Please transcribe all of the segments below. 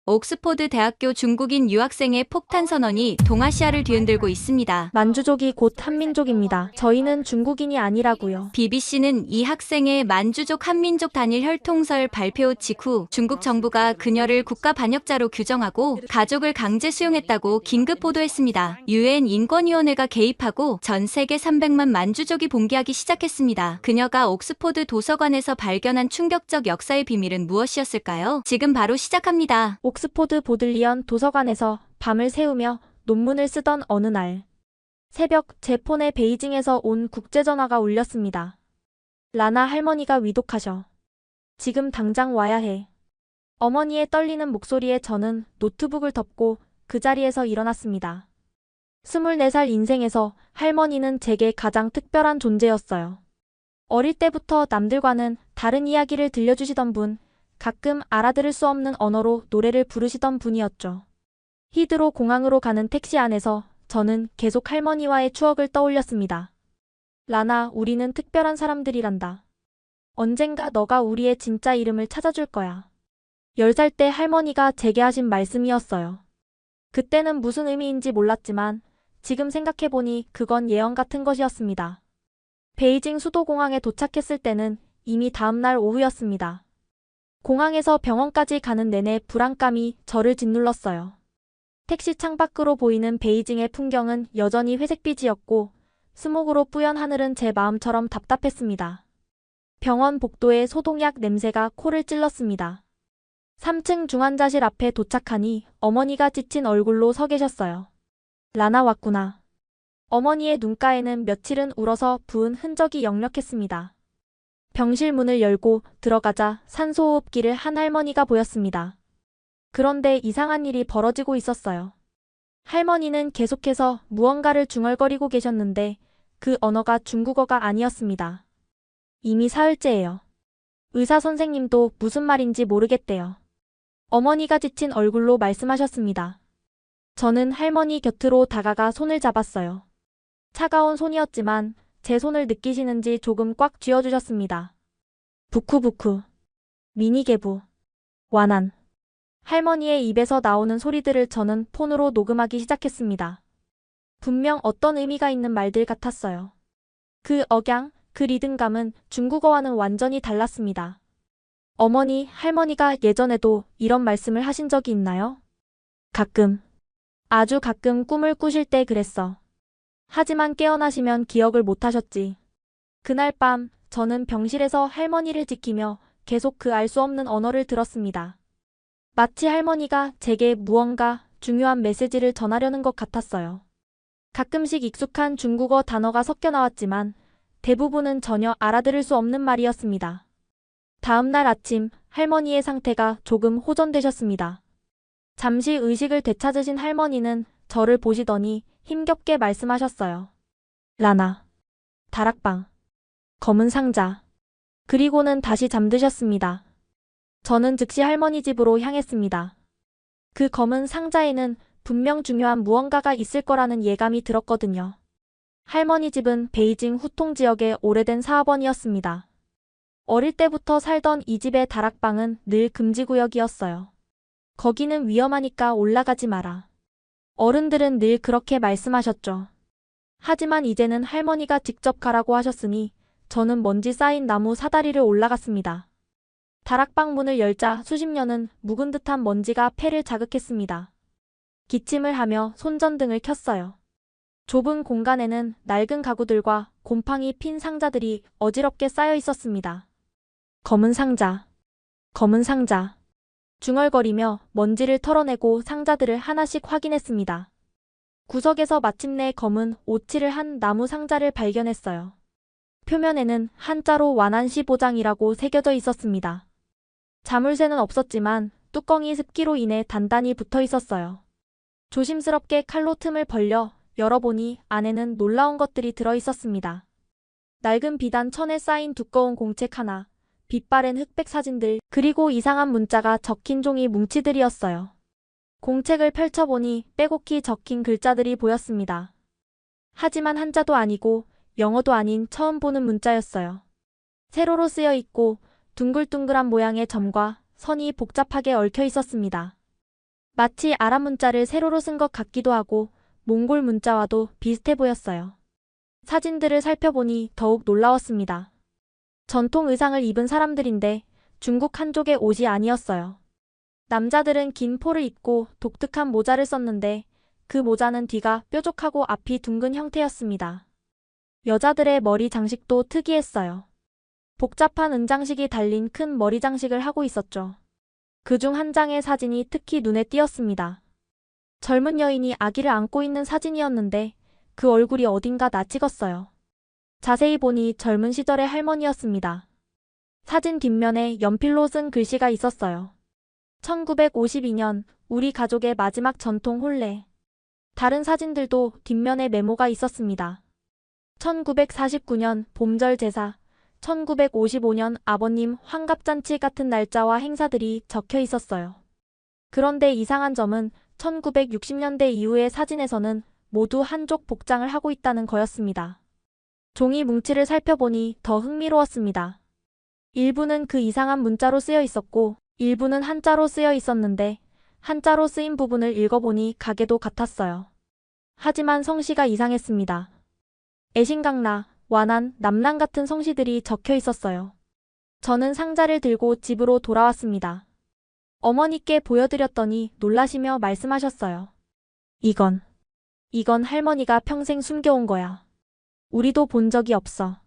옥스포드 대학교 중국인 유학생의 폭탄 선언이 동아시아를 뒤흔들고 있습니다. 만주족이 곧 한민족입니다. 저희는 중국인이 아니라고요. BBC는 이 학생의 만주족 한민족 단일 혈통설 발표 직후 중국 정부가 그녀를 국가 반역자로 규정하고 가족을 강제 수용했다고 긴급 보도했습니다. UN 인권위원회가 개입하고 전 세계 300만 만주족이 봉기하기 시작했습니다. 그녀가 옥스포드 도서관에서 발견한 충격적 역사의 비밀은 무엇이었을까요? 지금 바로 시작합니다. 옥스포드 보들리언 도서관에서 밤을 새우며 논문을 쓰던 어느 날, 새벽 제 폰에 베이징에서 온 국제전화가 울렸습니다. 라나 할머니가 위독하셔. 지금 당장 와야 해. 어머니의 떨리는 목소리에 저는 노트북을 덮고 그 자리에서 일어났습니다. 24살 인생에서 할머니는 제게 가장 특별한 존재였어요. 어릴 때부터 남들과는 다른 이야기를 들려주시던 분, 가끔 알아들을 수 없는 언어로 노래를 부르시던 분이었죠. 히드로 공항으로 가는 택시 안에서 저는 계속 할머니와의 추억을 떠올렸습니다. 라나, 우리는 특별한 사람들이란다. 언젠가 너가 우리의 진짜 이름을 찾아줄 거야. 10살 때 할머니가 제게 하신 말씀이었어요. 그때는 무슨 의미인지 몰랐지만 지금 생각해보니 그건 예언 같은 것이었습니다. 베이징 수도공항에 도착했을 때는 이미 다음날 오후였습니다. 공항에서 병원까지 가는 내내 불안감이 저를 짓눌렀어요. 택시 창밖으로 보이는 베이징의 풍경은 여전히 회색빛이었고 스모그로 뿌연 하늘은 제 마음처럼 답답했습니다. 병원 복도의 소독약 냄새가 코를 찔렀습니다. 3층 중환자실 앞에 도착하니 어머니가 지친 얼굴로 서 계셨어요. 라나 왔구나. 어머니의 눈가에는 며칠은 울어서 부은 흔적이 역력했습니다. 병실 문을 열고 들어가자 산소호흡기를 한 할머니가 보였습니다. 그런데 이상한 일이 벌어지고 있었어요. 할머니는 계속해서 무언가를 중얼거리고 계셨는데 그 언어가 중국어가 아니었습니다. 이미 사흘째예요. 의사 선생님도 무슨 말인지 모르겠대요. 어머니가 지친 얼굴로 말씀하셨습니다. 저는 할머니 곁으로 다가가 손을 잡았어요. 차가운 손이었지만 제 손을 느끼시는지 조금 꽉 쥐어주셨습니다. 부쿠부쿠, 미니게부, 와난. 할머니의 입에서 나오는 소리들을 저는 폰으로 녹음하기 시작했습니다. 분명 어떤 의미가 있는 말들 같았어요. 그 억양, 그 리듬감은 중국어와는 완전히 달랐습니다. 어머니, 할머니가 예전에도 이런 말씀을 하신 적이 있나요? 가끔, 아주 가끔 꿈을 꾸실 때 그랬어. 하지만 깨어나시면 기억을 못하셨지. 그날 밤 저는 병실에서 할머니를 지키며 계속 그 알 수 없는 언어를 들었습니다. 마치 할머니가 제게 무언가 중요한 메시지를 전하려는 것 같았어요. 가끔씩 익숙한 중국어 단어가 섞여 나왔지만 대부분은 전혀 알아들을 수 없는 말이었습니다. 다음 날 아침 할머니의 상태가 조금 호전되셨습니다. 잠시 의식을 되찾으신 할머니는 저를 보시더니 힘겹게 말씀하셨어요. 라나, 다락방, 검은 상자. 그리고는 다시 잠드셨습니다. 저는 즉시 할머니 집으로 향했습니다. 그 검은 상자에는 분명 중요한 무언가가 있을 거라는 예감이 들었거든요. 할머니 집은 베이징 후통 지역의 오래된 사업원이었습니다. 어릴 때부터 살던 이 집의 다락방은 늘 금지구역이었어요. 거기는 위험하니까 올라가지 마라. 어른들은 늘 그렇게 말씀하셨죠. 하지만 이제는 할머니가 직접 가라고 하셨으니 저는 먼지 쌓인 나무 사다리를 올라갔습니다. 다락방 문을 열자 수십 년은 묵은 듯한 먼지가 폐를 자극했습니다. 기침을 하며 손전등을 켰어요. 좁은 공간에는 낡은 가구들과 곰팡이 핀 상자들이 어지럽게 쌓여 있었습니다. 검은 상자, 검은 상자. 중얼거리며 먼지를 털어내고 상자들을 하나씩 확인했습니다. 구석에서 마침내 검은 오칠을 한 나무 상자를 발견했어요. 표면에는 한자로 완안시 보장이라고 새겨져 있었습니다. 자물쇠는 없었지만 뚜껑이 습기로 인해 단단히 붙어 있었어요. 조심스럽게 칼로 틈을 벌려 열어보니 안에는 놀라운 것들이 들어 있었습니다. 낡은 비단 천에 쌓인 두꺼운 공책 하나, 빛바랜 흑백 사진들, 그리고 이상한 문자가 적힌 종이 뭉치들이었어요. 공책을 펼쳐보니 빼곡히 적힌 글자들이 보였습니다. 하지만 한자도 아니고 영어도 아닌 처음 보는 문자였어요. 세로로 쓰여 있고 둥글둥글한 모양의 점과 선이 복잡하게 얽혀 있었습니다. 마치 아랍 문자를 세로로 쓴 것 같기도 하고 몽골 문자와도 비슷해 보였어요. 사진들을 살펴보니 더욱 놀라웠습니다. 전통 의상을 입은 사람들인데 중국 한족의 옷이 아니었어요. 남자들은 긴 포를 입고 독특한 모자를 썼는데 그 모자는 뒤가 뾰족하고 앞이 둥근 형태였습니다. 여자들의 머리 장식도 특이했어요. 복잡한 은장식이 달린 큰 머리 장식을 하고 있었죠. 그중 한 장의 사진이 특히 눈에 띄었습니다. 젊은 여인이 아기를 안고 있는 사진이었는데 그 얼굴이 어딘가 낯익었어요. 자세히 보니 젊은 시절의 할머니였습니다. 사진 뒷면에 연필로 쓴 글씨가 있었어요. 1952년 우리 가족의 마지막 전통 혼례. 다른 사진들도 뒷면에 메모가 있었습니다. 1949년 봄절 제사, 1955년 아버님 환갑잔치 같은 날짜와 행사들이 적혀 있었어요. 그런데 이상한 점은 1960년대 이후의 사진에서는 모두 한족 복장을 하고 있다는 거였습니다. 종이 뭉치를 살펴보니 더 흥미로웠습니다. 일부는 그 이상한 문자로 쓰여 있었고 일부는 한자로 쓰여 있었는데 한자로 쓰인 부분을 읽어보니 가게도 같았어요. 하지만 성씨가 이상했습니다. 애신강라, 완안, 남란 같은 성씨들이 적혀 있었어요. 저는 상자를 들고 집으로 돌아왔습니다. 어머니께 보여드렸더니 놀라시며 말씀하셨어요. 이건 할머니가 평생 숨겨온 거야. 우리도 본 적이 없어.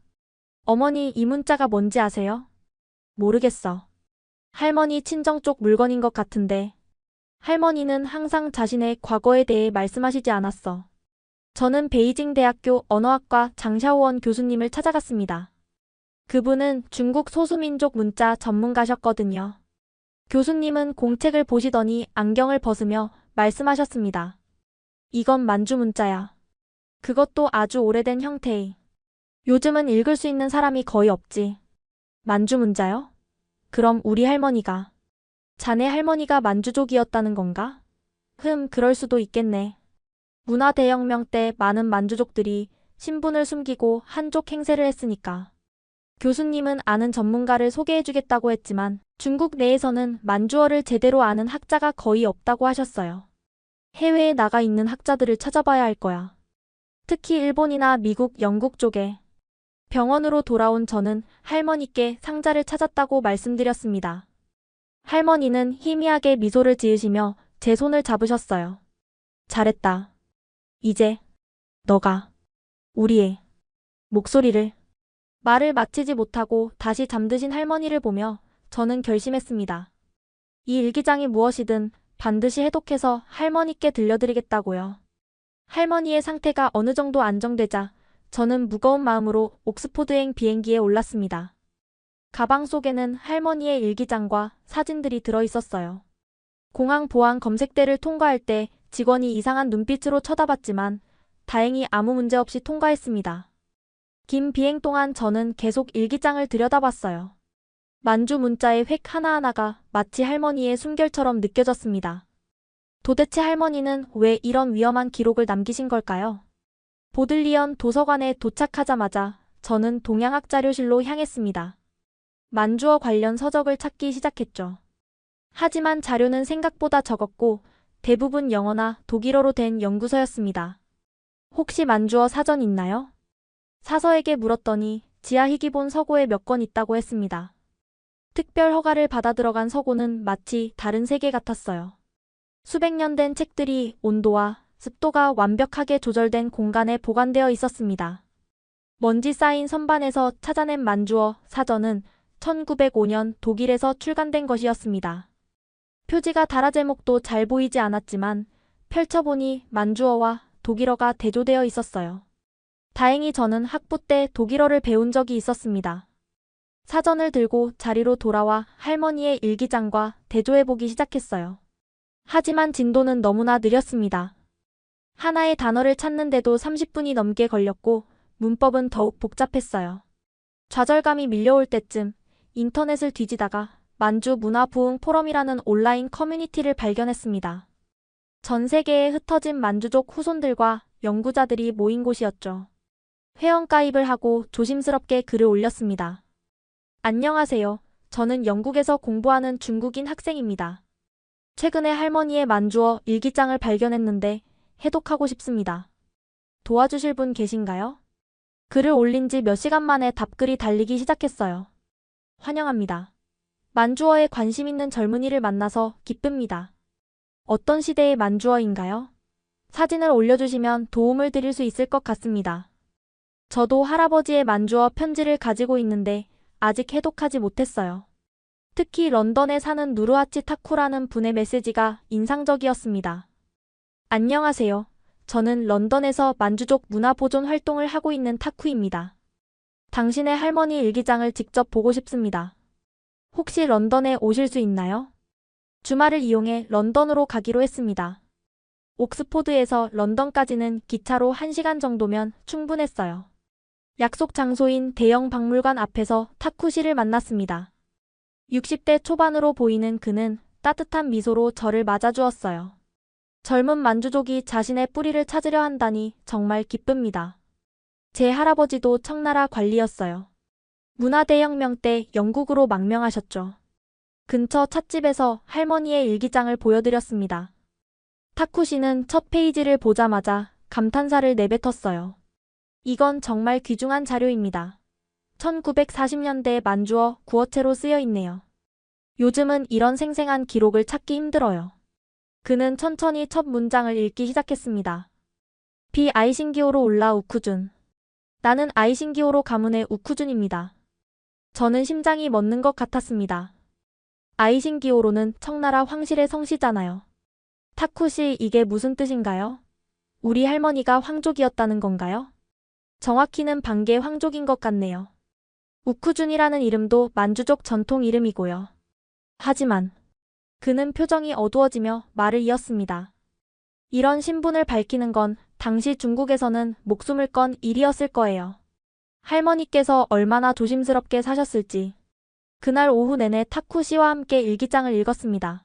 어머니, 이 문자가 뭔지 아세요? 모르겠어. 할머니 친정 쪽 물건인 것 같은데. 할머니는 항상 자신의 과거에 대해 말씀하시지 않았어. 저는 베이징 대학교 언어학과 장샤오원 교수님을 찾아갔습니다. 그분은 중국 소수민족 문자 전문가셨거든요. 교수님은 공책을 보시더니 안경을 벗으며 말씀하셨습니다. 이건 만주 문자야. 그것도 아주 오래된 형태의. 요즘은 읽을 수 있는 사람이 거의 없지. 만주 문자요? 그럼 우리 할머니가. 자네 할머니가 만주족이었다는 건가? 그럴 수도 있겠네. 문화대혁명 때 많은 만주족들이 신분을 숨기고 한족 행세를 했으니까. 교수님은 아는 전문가를 소개해주겠다고 했지만 중국 내에서는 만주어를 제대로 아는 학자가 거의 없다고 하셨어요. 해외에 나가 있는 학자들을 찾아봐야 할 거야. 특히 일본이나 미국, 영국 쪽에. 병원으로 돌아온 저는 할머니께 상자를 찾았다고 말씀드렸습니다. 할머니는 희미하게 미소를 지으시며 제 손을 잡으셨어요. 잘했다. 이제 너가 우리의 목소리를. 말을 마치지 못하고 다시 잠드신 할머니를 보며 저는 결심했습니다. 이 일기장이 무엇이든 반드시 해독해서 할머니께 들려드리겠다고요. 할머니의 상태가 어느 정도 안정되자 저는 무거운 마음으로 옥스포드행 비행기에 올랐습니다. 가방 속에는 할머니의 일기장과 사진들이 들어있었어요. 공항 보안 검색대를 통과할 때 직원이 이상한 눈빛으로 쳐다봤지만 다행히 아무 문제 없이 통과했습니다. 긴 비행 동안 저는 계속 일기장을 들여다봤어요. 만주 문자의 획 하나하나가 마치 할머니의 숨결처럼 느껴졌습니다. 도대체 할머니는 왜 이런 위험한 기록을 남기신 걸까요? 보들리언 도서관에 도착하자마자 저는 동양학 자료실로 향했습니다. 만주어 관련 서적을 찾기 시작했죠. 하지만 자료는 생각보다 적었고 대부분 영어나 독일어로 된 연구서였습니다. 혹시 만주어 사전 있나요? 사서에게 물었더니 지하 희귀본 서고에 몇 권 있다고 했습니다. 특별 허가를 받아 들어간 서고는 마치 다른 세계 같았어요. 수백 년 된 책들이 온도와 습도가 완벽하게 조절된 공간에 보관되어 있었습니다. 먼지 쌓인 선반에서 찾아낸 만주어 사전은 1905년 독일에서 출간된 것이었습니다. 표지가 달아 제목도 잘 보이지 않았지만 펼쳐보니 만주어와 독일어가 대조되어 있었어요. 다행히 저는 학부 때 독일어를 배운 적이 있었습니다. 사전을 들고 자리로 돌아와 할머니의 일기장과 대조해보기 시작했어요. 하지만 진도는 너무나 느렸습니다. 하나의 단어를 찾는데도 30분이 넘게 걸렸고 문법은 더욱 복잡했어요. 좌절감이 밀려올 때쯤 인터넷을 뒤지다가 만주 문화부흥 포럼이라는 온라인 커뮤니티를 발견했습니다. 전 세계에 흩어진 만주족 후손들과 연구자들이 모인 곳이었죠. 회원가입을 하고 조심스럽게 글을 올렸습니다. 안녕하세요. 저는 영국에서 공부하는 중국인 학생입니다. 최근에 할머니의 만주어 일기장을 발견했는데 해독하고 싶습니다. 도와주실 분 계신가요? 글을 올린 지 몇 시간 만에 답글이 달리기 시작했어요. 환영합니다. 만주어에 관심 있는 젊은이를 만나서 기쁩니다. 어떤 시대의 만주어인가요? 사진을 올려주시면 도움을 드릴 수 있을 것 같습니다. 저도 할아버지의 만주어 편지를 가지고 있는데 아직 해독하지 못했어요. 특히 런던에 사는 누르하치 타쿠라는 분의 메시지가 인상적이었습니다. 안녕하세요. 저는 런던에서 만주족 문화보존 활동을 하고 있는 타쿠입니다. 당신의 할머니 일기장을 직접 보고 싶습니다. 혹시 런던에 오실 수 있나요? 주말을 이용해 런던으로 가기로 했습니다. 옥스포드에서 런던까지는 기차로 1시간 정도면 충분했어요. 약속 장소인 대형 박물관 앞에서 타쿠 씨를 만났습니다. 60대 초반으로 보이는 그는 따뜻한 미소로 저를 맞아주었어요. 젊은 만주족이 자신의 뿌리를 찾으려 한다니 정말 기쁩니다. 제 할아버지도 청나라 관리였어요. 문화대혁명 때 영국으로 망명하셨죠. 근처 찻집에서 할머니의 일기장을 보여드렸습니다. 타쿠 씨는 첫 페이지를 보자마자 감탄사를 내뱉었어요. 이건 정말 귀중한 자료입니다. 1940년대 만주어 구어체로 쓰여 있네요. 요즘은 이런 생생한 기록을 찾기 힘들어요. 그는 천천히 첫 문장을 읽기 시작했습니다. 비 아이신기호로 올라 우쿠준. 나는 아이신기호로 가문의 우쿠준입니다. 저는 심장이 멎는 것 같았습니다. 아이신기호로는 청나라 황실의 성씨잖아요. 타쿠씨, 이게 무슨 뜻인가요? 우리 할머니가 황족이었다는 건가요? 정확히는 반개 황족인 것 같네요. 우쿠준이라는 이름도 만주족 전통 이름이고요. 하지만 그는 표정이 어두워지며 말을 이었습니다. 이런 신분을 밝히는 건 당시 중국에서는 목숨을 건 일이었을 거예요. 할머니께서 얼마나 조심스럽게 사셨을지. 그날 오후 내내 타쿠 씨와 함께 일기장을 읽었습니다.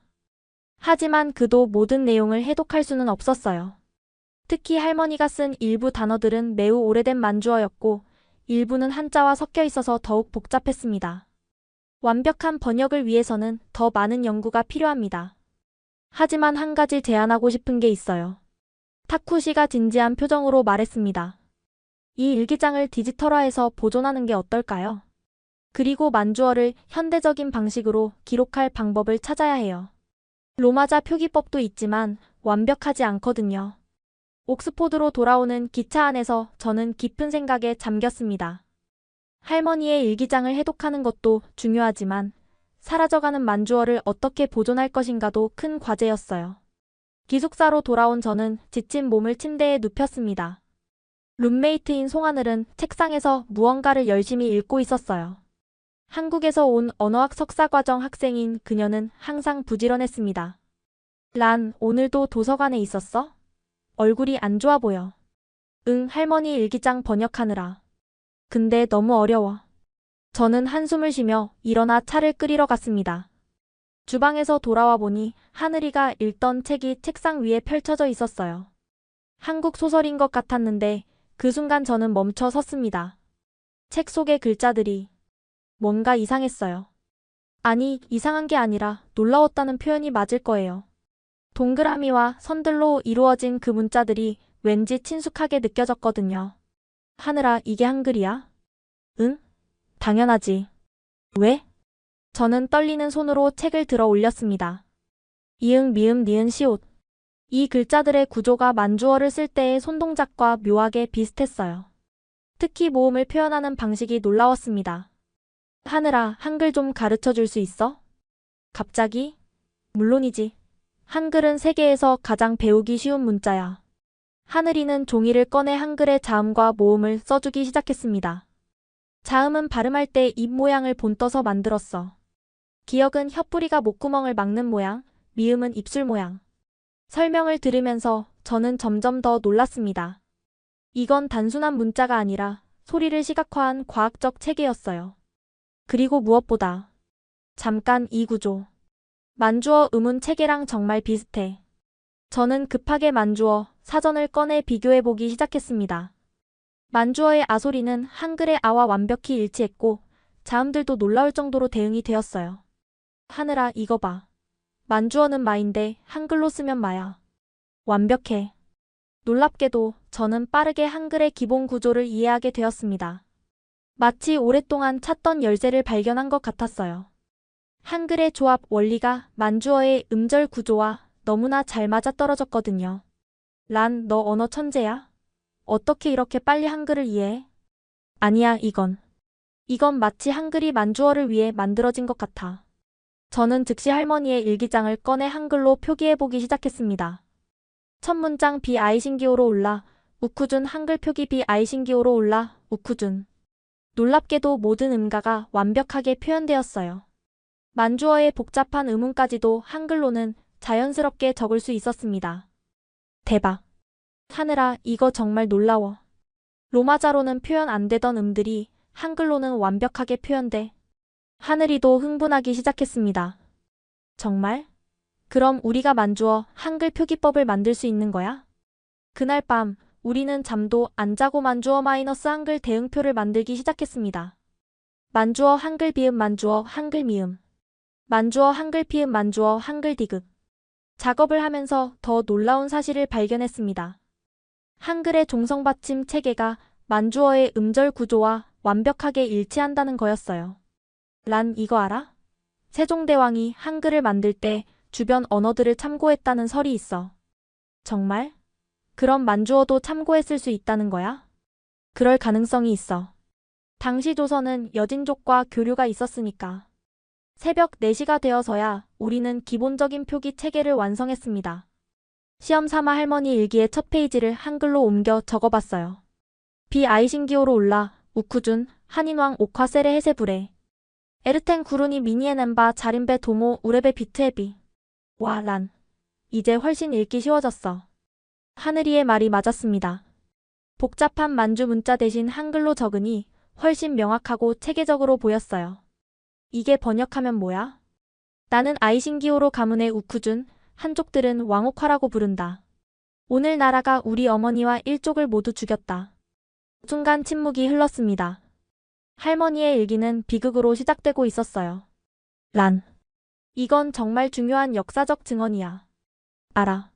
하지만 그도 모든 내용을 해독할 수는 없었어요. 특히 할머니가 쓴 일부 단어들은 매우 오래된 만주어였고 일부는 한자와 섞여 있어서 더욱 복잡했습니다. 완벽한 번역을 위해서는 더 많은 연구가 필요합니다. 하지만 한 가지 제안하고 싶은 게 있어요. 타쿠 씨가 진지한 표정으로 말했습니다. 이 일기장을 디지털화해서 보존하는 게 어떨까요? 그리고 만주어를 현대적인 방식으로 기록할 방법을 찾아야 해요. 로마자 표기법도 있지만 완벽하지 않거든요. 옥스포드로 돌아오는 기차 안에서 저는 깊은 생각에 잠겼습니다. 할머니의 일기장을 해독하는 것도 중요하지만 사라져가는 만주어를 어떻게 보존할 것인가도 큰 과제였어요. 기숙사로 돌아온 저는 지친 몸을 침대에 눕혔습니다. 룸메이트인 송하늘은 책상에서 무언가를 열심히 읽고 있었어요. 한국에서 온 언어학 석사과정 학생인 그녀는 항상 부지런했습니다. 란, 오늘도 도서관에 있었어? 얼굴이 안 좋아 보여. 응, 할머니 일기장 번역하느라. 근데 너무 어려워. 저는 한숨을 쉬며 일어나 차를 끓이러 갔습니다. 주방에서 돌아와 보니 하늘이가 읽던 책이 책상 위에 펼쳐져 있었어요. 한국 소설인 것 같았는데 그 순간 저는 멈춰 섰습니다. 책 속의 글자들이 뭔가 이상했어요. 아니, 이상한 게 아니라 놀라웠다는 표현이 맞을 거예요. 동그라미와 선들로 이루어진 그 문자들이 왠지 친숙하게 느껴졌거든요. 하늘아, 이게 한글이야? 응? 당연하지. 왜? 저는 떨리는 손으로 책을 들어 올렸습니다. 이응, 미음, 니은, 시옷. 이 글자들의 구조가 만주어를 쓸 때의 손동작과 묘하게 비슷했어요. 특히 모음을 표현하는 방식이 놀라웠습니다. 하늘아, 한글 좀 가르쳐 줄 수 있어? 갑자기? 물론이지. 한글은 세계에서 가장 배우기 쉬운 문자야. 하늘이는 종이를 꺼내 한글의 자음과 모음을 써주기 시작했습니다. 자음은 발음할 때 입 모양을 본떠서 만들었어. 기억은 혀뿌리가 목구멍을 막는 모양, 미음은 입술 모양. 설명을 들으면서 저는 점점 더 놀랐습니다. 이건 단순한 문자가 아니라 소리를 시각화한 과학적 체계였어요. 그리고 무엇보다 잠깐 이 구조. 만주어 음운 체계랑 정말 비슷해. 저는 급하게 만주어 사전을 꺼내 비교해보기 시작했습니다. 만주어의 아소리는 한글의 아와 완벽히 일치했고 자음들도 놀라울 정도로 대응이 되었어요. 하늘아, 이거 봐. 만주어는 마인데 한글로 쓰면 마야. 완벽해. 놀랍게도 저는 빠르게 한글의 기본 구조를 이해하게 되었습니다. 마치 오랫동안 찾던 열쇠를 발견한 것 같았어요. 한글의 조합 원리가 만주어의 음절 구조와 너무나 잘 맞아떨어졌거든요. 란, 너 언어 천재야? 어떻게 이렇게 빨리 한글을 이해해? 아니야, 이건 마치 한글이 만주어를 위해 만들어진 것 같아. 저는 즉시 할머니의 일기장을 꺼내 한글로 표기해보기 시작했습니다. 첫 문장 비아이신기오로 올라, 우쿠준 한글 표기 비아이신기오로 올라, 우쿠준. 놀랍게도 모든 음가가 완벽하게 표현되었어요. 만주어의 복잡한 음운까지도 한글로는 자연스럽게 적을 수 있었습니다. 대박. 하늘아, 이거 정말 놀라워. 로마자로는 표현 안 되던 음들이 한글로는 완벽하게 표현돼. 하늘이도 흥분하기 시작했습니다. 정말? 그럼 우리가 만주어 한글 표기법을 만들 수 있는 거야? 그날 밤 우리는 잠도 안 자고 만주어 마이너스 한글 대응표를 만들기 시작했습니다. 만주어 한글 비읍 만주어 한글 미음. 만주어 한글 피읍 만주어 한글 디귿. 작업을 하면서 더 놀라운 사실을 발견했습니다. 한글의 종성받침 체계가 만주어의 음절 구조와 완벽하게 일치한다는 거였어요. 란, 이거 알아? 세종대왕이 한글을 만들 때 주변 언어들을 참고했다는 설이 있어. 정말? 그럼 만주어도 참고했을 수 있다는 거야? 그럴 가능성이 있어. 당시 조선은 여진족과 교류가 있었으니까. 새벽 4시가 되어서야 우리는 기본적인 표기 체계를 완성했습니다. 시험 삼아 할머니 일기의 첫 페이지를 한글로 옮겨 적어봤어요. 비아이신기오로 올라, 우쿠준, 한인왕 옥화세레 해세부레. 에르텐 구루니 미니에넨바 자린베 도모 우레베 비트에비. 와, 란. 이제 훨씬 읽기 쉬워졌어. 하늘이의 말이 맞았습니다. 복잡한 만주 문자 대신 한글로 적으니 훨씬 명확하고 체계적으로 보였어요. 이게 번역하면 뭐야? 나는 아이신기오로 가문의 우쿠준, 한족들은 왕옥화라고 부른다. 오늘 나라가 우리 어머니와 일족을 모두 죽였다. 순간 침묵이 흘렀습니다. 할머니의 일기는 비극으로 시작되고 있었어요. 란. 이건 정말 중요한 역사적 증언이야. 알아.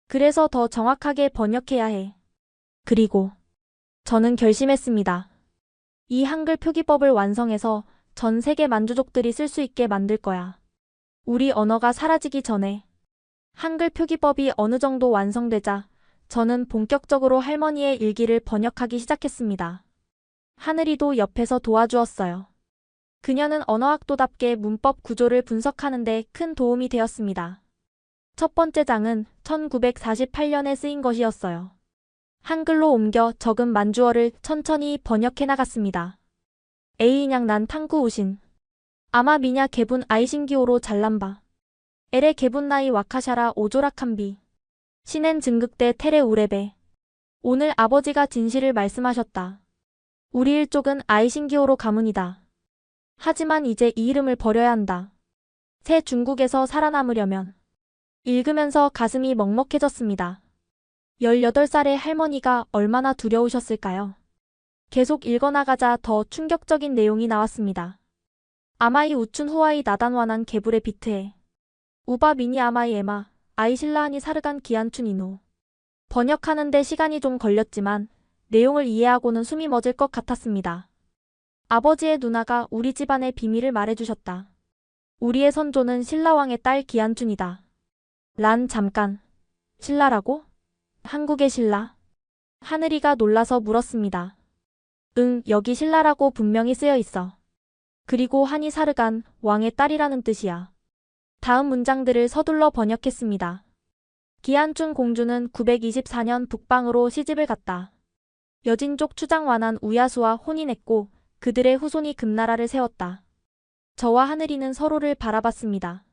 그래서 더 정확하게 번역해야 해. 그리고 저는 결심했습니다. 이 한글 표기법을 완성해서 전 세계 만주족들이 쓸 수 있게 만들 거야. 우리 언어가 사라지기 전에. 한글 표기법이 어느 정도 완성되자 저는 본격적으로 할머니의 일기를 번역하기 시작했습니다. 하늘이도 옆에서 도와주었어요. 그녀는 언어학도답게 문법 구조를 분석하는 데 큰 도움이 되었습니다. 첫 번째 장은 1948년에 쓰인 것이었어요. 한글로 옮겨 적은 만주어를 천천히 번역해 나갔습니다. 에이냥 난 탕구 우신. 아마 미냐 개분 아이신기오로 잘람바. 에레 개분 나이 와카샤라 오조락한비. 신엔 증극대 테레 우레베. 오늘 아버지가 진실을 말씀하셨다. 우리 일족은 아이신기오로 가문이다. 하지만 이제 이 이름을 버려야 한다. 새 중국에서 살아남으려면. 읽으면서 가슴이 먹먹해졌습니다. 18살의 할머니가 얼마나 두려우셨을까요? 계속 읽어나가자 더 충격적인 내용이 나왔습니다. 아마이 우춘 후아이 나단와난 개불의 비트에. 우바 미니 아마이 에마, 아이실라하니 사르간 기안춘 이노. 번역하는데 시간이 좀 걸렸지만 내용을 이해하고는 숨이 멎을 것 같았습니다. 아버지의 누나가 우리 집안의 비밀을 말해주셨다. 우리의 선조는 신라왕의 딸 기안춘이다. 란 잠깐. 신라라고? 한국의 신라? 하늘이가 놀라서 물었습니다. 응, 여기 신라라고 분명히 쓰여 있어. 그리고 한이 사르간, 왕의 딸이라는 뜻이야. 다음 문장들을 서둘러 번역했습니다. 기안춘 공주는 924년 북방으로 시집을 갔다. 여진족 추장 완한 우야수와 혼인했고 그들의 후손이 금나라를 세웠다. 저와 하늘이는 서로를 바라봤습니다.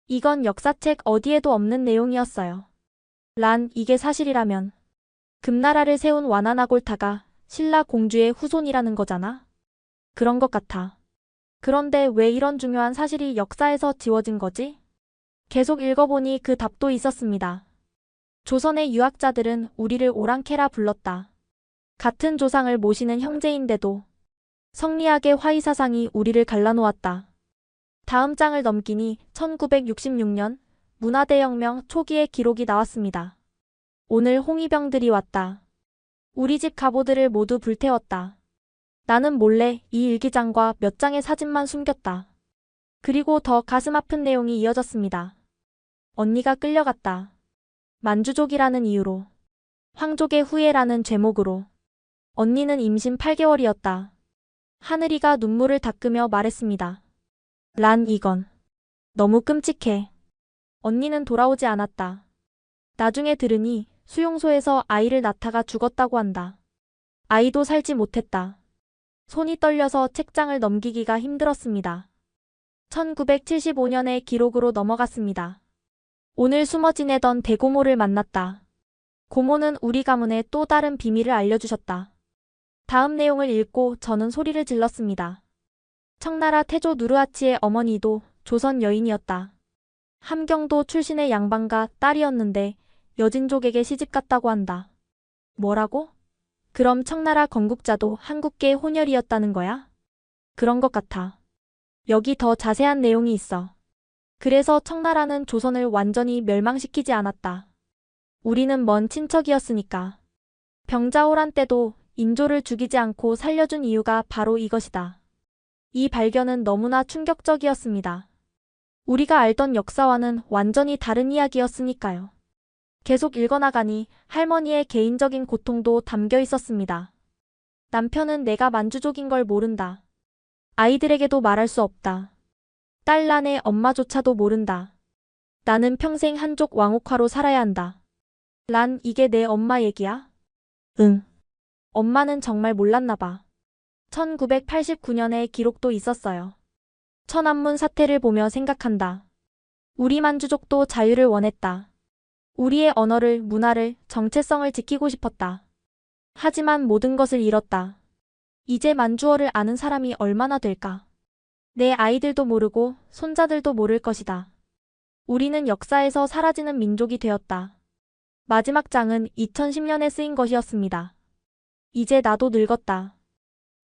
이건 역사책 어디에도 없는 내용이었어요. 란, 이게 사실이라면 금나라를 세운 와나나골타가 신라 공주의 후손이라는 거잖아? 그런 것 같아. 그런데 왜 이런 중요한 사실이 역사에서 지워진 거지? 계속 읽어보니 그 답도 있었습니다. 조선의 유학자들은 우리를 오랑캐라 불렀다. 같은 조상을 모시는 형제인데도 성리학의 화의사상이 우리를 갈라놓았다. 다음 장을 넘기니 1966년 문화대혁명 초기의 기록이 나왔습니다. 오늘 홍위병들이 왔다. 우리 집 갑오들을 모두 불태웠다. 나는 몰래 이 일기장과 몇 장의 사진만 숨겼다. 그리고 더 가슴 아픈 내용이 이어졌습니다. 언니가 끌려갔다. 만주족이라는 이유로. 황족의 후예라는 죄목으로. 언니는 임신 8개월이었다. 하늘이가 눈물을 닦으며 말했습니다. 란, 이건 너무 끔찍해. 언니는 돌아오지 않았다. 나중에 들으니 수용소에서 아이를 낳다가 죽었다고 한다. 아이도 살지 못했다. 손이 떨려서 책장을 넘기기가 힘들었습니다. 1975년의 기록으로 넘어갔습니다. 오늘 숨어 지내던 대고모를 만났다. 고모는 우리 가문의 또 다른 비밀을 알려주셨다. 다음 내용을 읽고 저는 소리를 질렀습니다. 청나라 태조 누르하치의 어머니도 조선 여인이었다. 함경도 출신의 양반가 딸이었는데 여진족에게 시집갔다고 한다. 뭐라고? 그럼 청나라 건국자도 한국계 혼혈이었다는 거야? 그런 것 같아. 여기 더 자세한 내용이 있어. 그래서 청나라는 조선을 완전히 멸망시키지 않았다. 우리는 먼 친척이었으니까. 병자호란 때도 인조를 죽이지 않고 살려준 이유가 바로 이것이다. 이 발견은 너무나 충격적이었습니다. 우리가 알던 역사와는 완전히 다른 이야기였으니까요. 계속 읽어나가니 할머니의 개인적인 고통도 담겨 있었습니다. 남편은 내가 만주족인 걸 모른다. 아이들에게도 말할 수 없다. 딸 란의 엄마조차도 모른다. 나는 평생 한족 왕옥화로 살아야 한다. 란, 이게 내 엄마 얘기야? 응. 엄마는 정말 몰랐나 봐. 1989년에 기록도 있었어요. 천안문 사태를 보며 생각한다. 우리 만주족도 자유를 원했다. 우리의 언어를, 문화를, 정체성을 지키고 싶었다. 하지만 모든 것을 잃었다. 이제 만주어를 아는 사람이 얼마나 될까? 내 아이들도 모르고 손자들도 모를 것이다. 우리는 역사에서 사라지는 민족이 되었다. 마지막 장은 2010년에 쓰인 것이었습니다. 이제 나도 늙었다.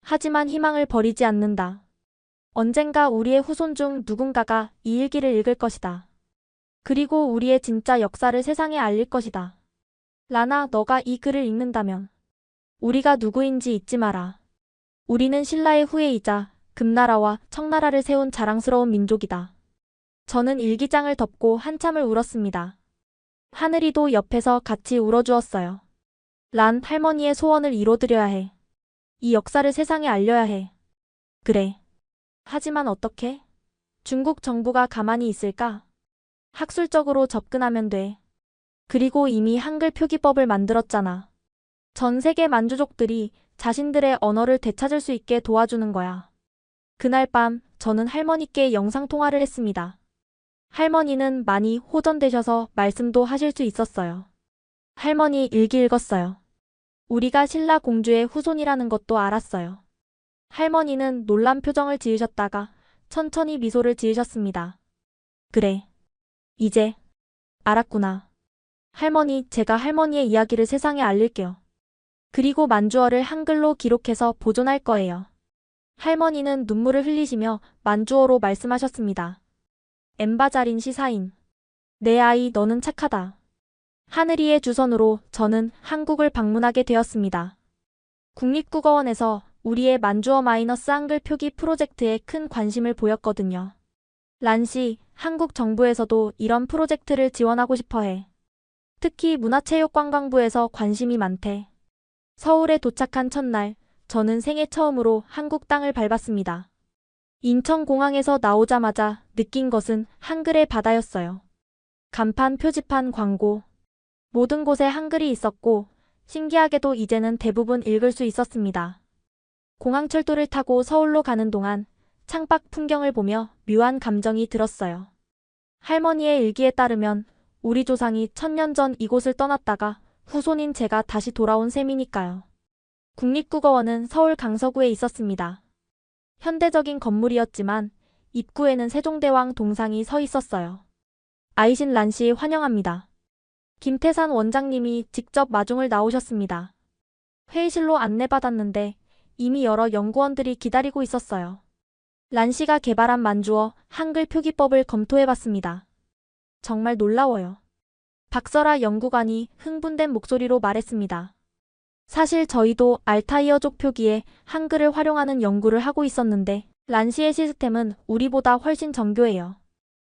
하지만 희망을 버리지 않는다. 언젠가 우리의 후손 중 누군가가 이 일기를 읽을 것이다. 그리고 우리의 진짜 역사를 세상에 알릴 것이다. 라나, 너가 이 글을 읽는다면 우리가 누구인지 잊지 마라. 우리는 신라의 후예이자 금나라와 청나라를 세운 자랑스러운 민족이다. 저는 일기장을 덮고 한참을 울었습니다. 하늘이도 옆에서 같이 울어주었어요. 란, 할머니의 소원을 이뤄드려야 해. 이 역사를 세상에 알려야 해. 그래. 하지만 어떻게? 중국 정부가 가만히 있을까? 학술적으로 접근하면 돼. 그리고 이미 한글 표기법을 만들었잖아. 전 세계 만주족들이 자신들의 언어를 되찾을 수 있게 도와주는 거야. 그날 밤 저는 할머니께 영상통화를 했습니다. 할머니는 많이 호전되셔서 말씀도 하실 수 있었어요. 할머니 일기 읽었어요. 우리가 신라 공주의 후손이라는 것도 알았어요. 할머니는 놀란 표정을 지으셨다가 천천히 미소를 지으셨습니다. 그래. 이제 알았구나. 할머니, 제가 할머니의 이야기를 세상에 알릴게요. 그리고 만주어를 한글로 기록해서 보존할 거예요. 할머니는 눈물을 흘리시며 만주어로 말씀하셨습니다. 엠바자린 시사인. 내 아이, 너는 착하다. 하늘이의 주선으로 저는 한국을 방문하게 되었습니다. 국립국어원에서 우리의 만주어 마이너스 한글 표기 프로젝트에 큰 관심을 보였거든요. 란씨, 한국 정부에서도 이런 프로젝트를 지원하고 싶어 해. 특히 문화체육관광부에서 관심이 많대. 서울에 도착한 첫날, 저는 생애 처음으로 한국 땅을 밟았습니다. 인천공항에서 나오자마자 느낀 것은 한글의 바다였어요. 간판, 표지판, 광고. 모든 곳에 한글이 있었고 신기하게도 이제는 대부분 읽을 수 있었습니다. 공항철도를 타고 서울로 가는 동안 창밖 풍경을 보며 묘한 감정이 들었어요. 할머니의 일기에 따르면 우리 조상이 1000년 전 이곳을 떠났다가 후손인 제가 다시 돌아온 셈이니까요. 국립국어원은 서울 강서구에 있었습니다. 현대적인 건물이었지만 입구에는 세종대왕 동상이 서 있었어요. 아이신 란씨 환영합니다. 김태산 원장님이 직접 마중을 나오셨습니다. 회의실로 안내받았는데 이미 여러 연구원들이 기다리고 있었어요. 란 씨가 개발한 만주어 한글 표기법을 검토해봤습니다. 정말 놀라워요. 박설아 연구관이 흥분된 목소리로 말했습니다. 사실 저희도 알타이어족 표기에 한글을 활용하는 연구를 하고 있었는데 란 씨의 시스템은 우리보다 훨씬 정교해요.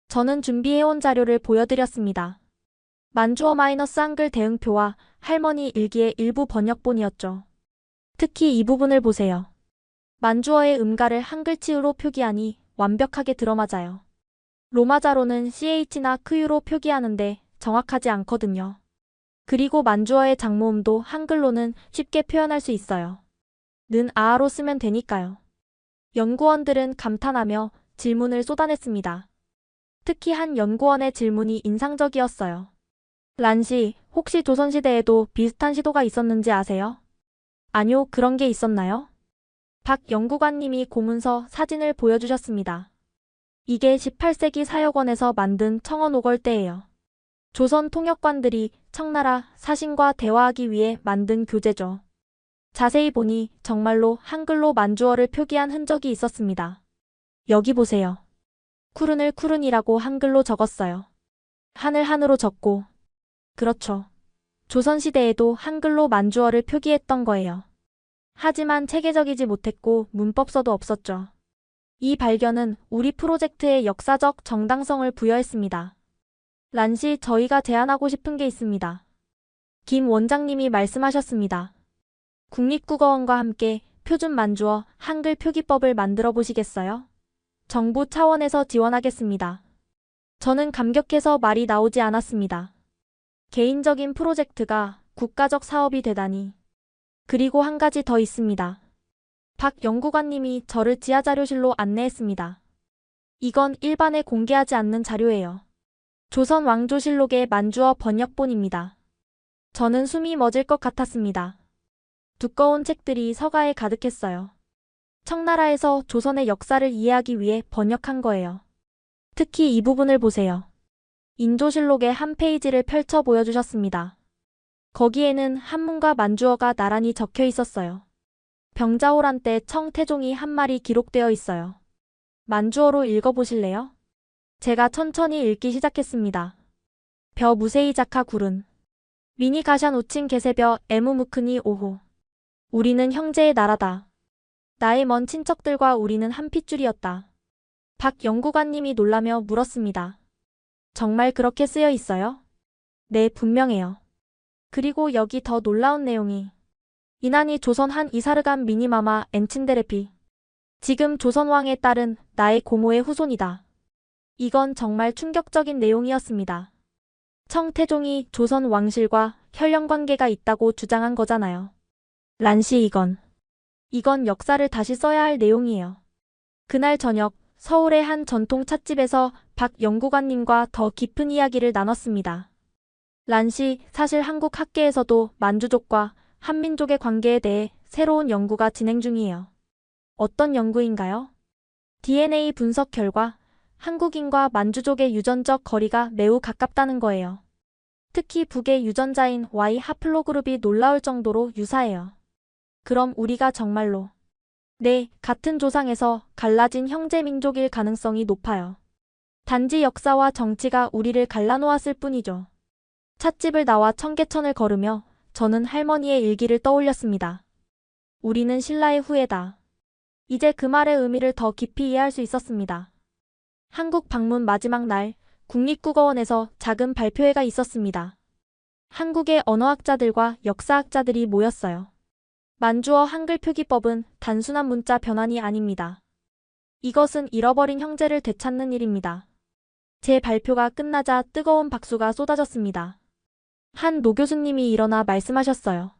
저는 준비해온 자료를 보여드렸습니다. 만주어 마이너스 한글 대응표와 할머니 일기의 일부 번역본이었죠. 특히 이 부분을 보세요. 만주어의 음가를 한글치유로 표기하니 완벽하게 들어맞아요. 로마자로는 CH나 크유로 표기하는데 정확하지 않거든요. 그리고 만주어의 장모음도 한글로는 쉽게 표현할 수 있어요. 는 아로 쓰면 되니까요. 연구원들은 감탄하며 질문을 쏟아냈습니다. 특히 한 연구원의 질문이 인상적이었어요. 란 씨, 혹시 조선시대에도 비슷한 시도가 있었는지 아세요? 아니요, 그런 게 있었나요? 박 연구관님이 고문서 사진을 보여주셨습니다. 이게 18세기 사역원에서 만든 청원 오걸대예요. 조선 통역관들이 청나라 사신과 대화하기 위해 만든 교재죠. 자세히 보니 정말로 한글로 만주어를 표기한 흔적이 있었습니다. 여기 보세요. 쿠른을 쿠른이라고 한글로 적었어요. 한을 한으로 적고. 그렇죠. 조선시대에도 한글로 만주어를 표기했던 거예요. 하지만 체계적이지 못했고 문법서도 없었죠. 이 발견은 우리 프로젝트의 역사적 정당성을 부여했습니다. 란 씨, 저희가 제안하고 싶은 게 있습니다. 김 원장님이 말씀하셨습니다. 국립국어원과 함께 표준 만주어 한글 표기법을 만들어 보시겠어요? 정부 차원에서 지원하겠습니다. 저는 감격해서 말이 나오지 않았습니다. 개인적인 프로젝트가 국가적 사업이 되다니. 그리고 한 가지 더 있습니다. 박 연구관님이 저를 지하자료실로 안내했습니다. 이건 일반에 공개하지 않는 자료예요. 조선 왕조실록의 만주어 번역본입니다. 저는 숨이 멎을 것 같았습니다. 두꺼운 책들이 서가에 가득했어요. 청나라에서 조선의 역사를 이해하기 위해 번역한 거예요. 특히 이 부분을 보세요. 인조실록의 한 페이지를 펼쳐 보여주셨습니다. 거기에는 한문과 만주어가 나란히 적혀 있었어요. 병자호란 때 청태종이 한 말이 기록되어 있어요. 만주어로 읽어보실래요? 제가 천천히 읽기 시작했습니다. 벼 무세이 자카 구른. 미니 가샨 우친 게세벼 에무무크니 오호. 우리는 형제의 나라다. 나의 먼 친척들과 우리는 한 핏줄이었다. 박 연구관님이 놀라며 물었습니다. 정말 그렇게 쓰여 있어요? 네, 분명해요. 그리고 여기 더 놀라운 내용이. 이난이 조선 한 이사르간 미니마마 엔친데레피. 지금 조선왕의 딸은 나의 고모의 후손이다. 이건 정말 충격적인 내용이었습니다. 청태종이 조선 왕실과 혈연 관계가 있다고 주장한 거잖아요. 란씨 이건 역사를 다시 써야 할 내용이에요. 그날 저녁 서울의 한 전통 찻집에서 박 연구관님과 더 깊은 이야기를 나눴습니다. 란씨, 사실 한국 학계에서도 만주족과 한민족의 관계에 대해 새로운 연구가 진행 중이에요. 어떤 연구인가요? DNA 분석 결과 한국인과 만주족의 유전적 거리가 매우 가깝다는 거예요. 특히 북의 유전자인 Y 하플로그룹이 놀라울 정도로 유사해요. 그럼 우리가 정말로 네, 같은 조상에서 갈라진 형제 민족일 가능성이 높아요. 단지 역사와 정치가 우리를 갈라놓았을 뿐이죠. 찻집을 나와 청계천을 걸으며 저는 할머니의 일기를 떠올렸습니다. 우리는 신라의 후예다. 이제 그 말의 의미를 더 깊이 이해할 수 있었습니다. 한국 방문 마지막 날 국립국어원에서 작은 발표회가 있었습니다. 한국의 언어학자들과 역사학자들이 모였어요. 만주어 한글 표기법은 단순한 문자 변환이 아닙니다. 이것은 잃어버린 형제를 되찾는 일입니다. 제 발표가 끝나자 뜨거운 박수가 쏟아졌습니다. 한 노교수님이 일어나 말씀하셨어요.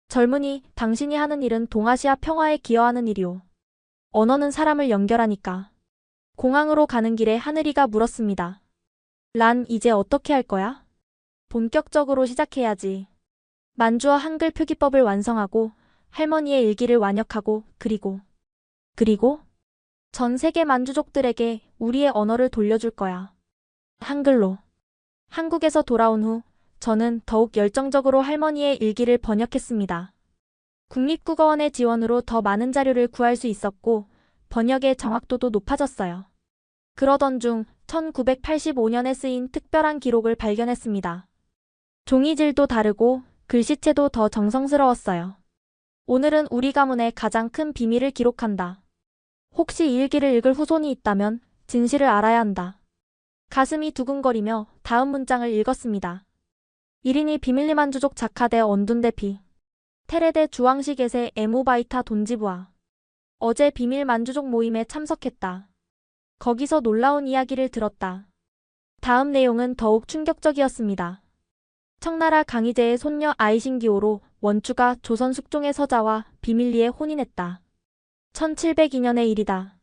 젊은이, 당신이 하는 일은 동아시아 평화에 기여하는 일이오. 언어는 사람을 연결하니까. 공항으로 가는 길에 하늘이가 물었습니다. 란, 이제 어떻게 할 거야? 본격적으로 시작해야지. 만주어 한글 표기법을 완성하고 할머니의 일기를 완역하고 그리고 전 세계 만주족들에게 우리의 언어를 돌려줄 거야. 한글로. 한국에서 돌아온 후 저는 더욱 열정적으로 할머니의 일기를 번역했습니다. 국립국어원의 지원으로 더 많은 자료를 구할 수 있었고 번역의 정확도도 높아졌어요. 그러던 중 1985년에 쓰인 특별한 기록을 발견했습니다. 종이질도 다르고 글씨체도 더 정성스러웠어요. 오늘은 우리 가문의 가장 큰 비밀을 기록한다. 혹시 이 일기를 읽을 후손이 있다면 진실을 알아야 한다. 가슴이 두근거리며 다음 문장을 읽었습니다. 1인이 비밀리 만주족 자카대 언둔대피 테레데 주왕시겟의 에무바이타 돈지부아 어제 비밀 만주족 모임에 참석했다. 거기서 놀라운 이야기를 들었다. 다음 내용은 더욱 충격적이었습니다. 청나라 강희제의 손녀 아이신기호로 원추가 조선 숙종의 서자와 비밀리에 혼인했다. 1702년의 일이다.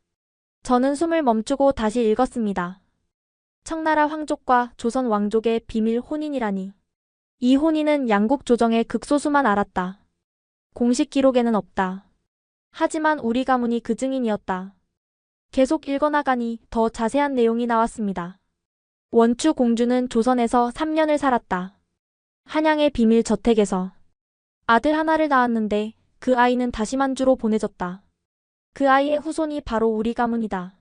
저는 숨을 멈추고 다시 읽었습니다. 청나라 황족과 조선 왕족의 비밀 혼인이라니. 이 혼인은 양국 조정의 극소수만 알았다. 공식 기록에는 없다. 하지만 우리 가문이 그 증인이었다. 계속 읽어나가니 더 자세한 내용이 나왔습니다. 원추 공주는 조선에서 3년을 살았다. 한양의 비밀 저택에서 아들 하나를 낳았는데 그 아이는 다시 만주로 보내졌다. 그 아이의 후손이 바로 우리 가문이다.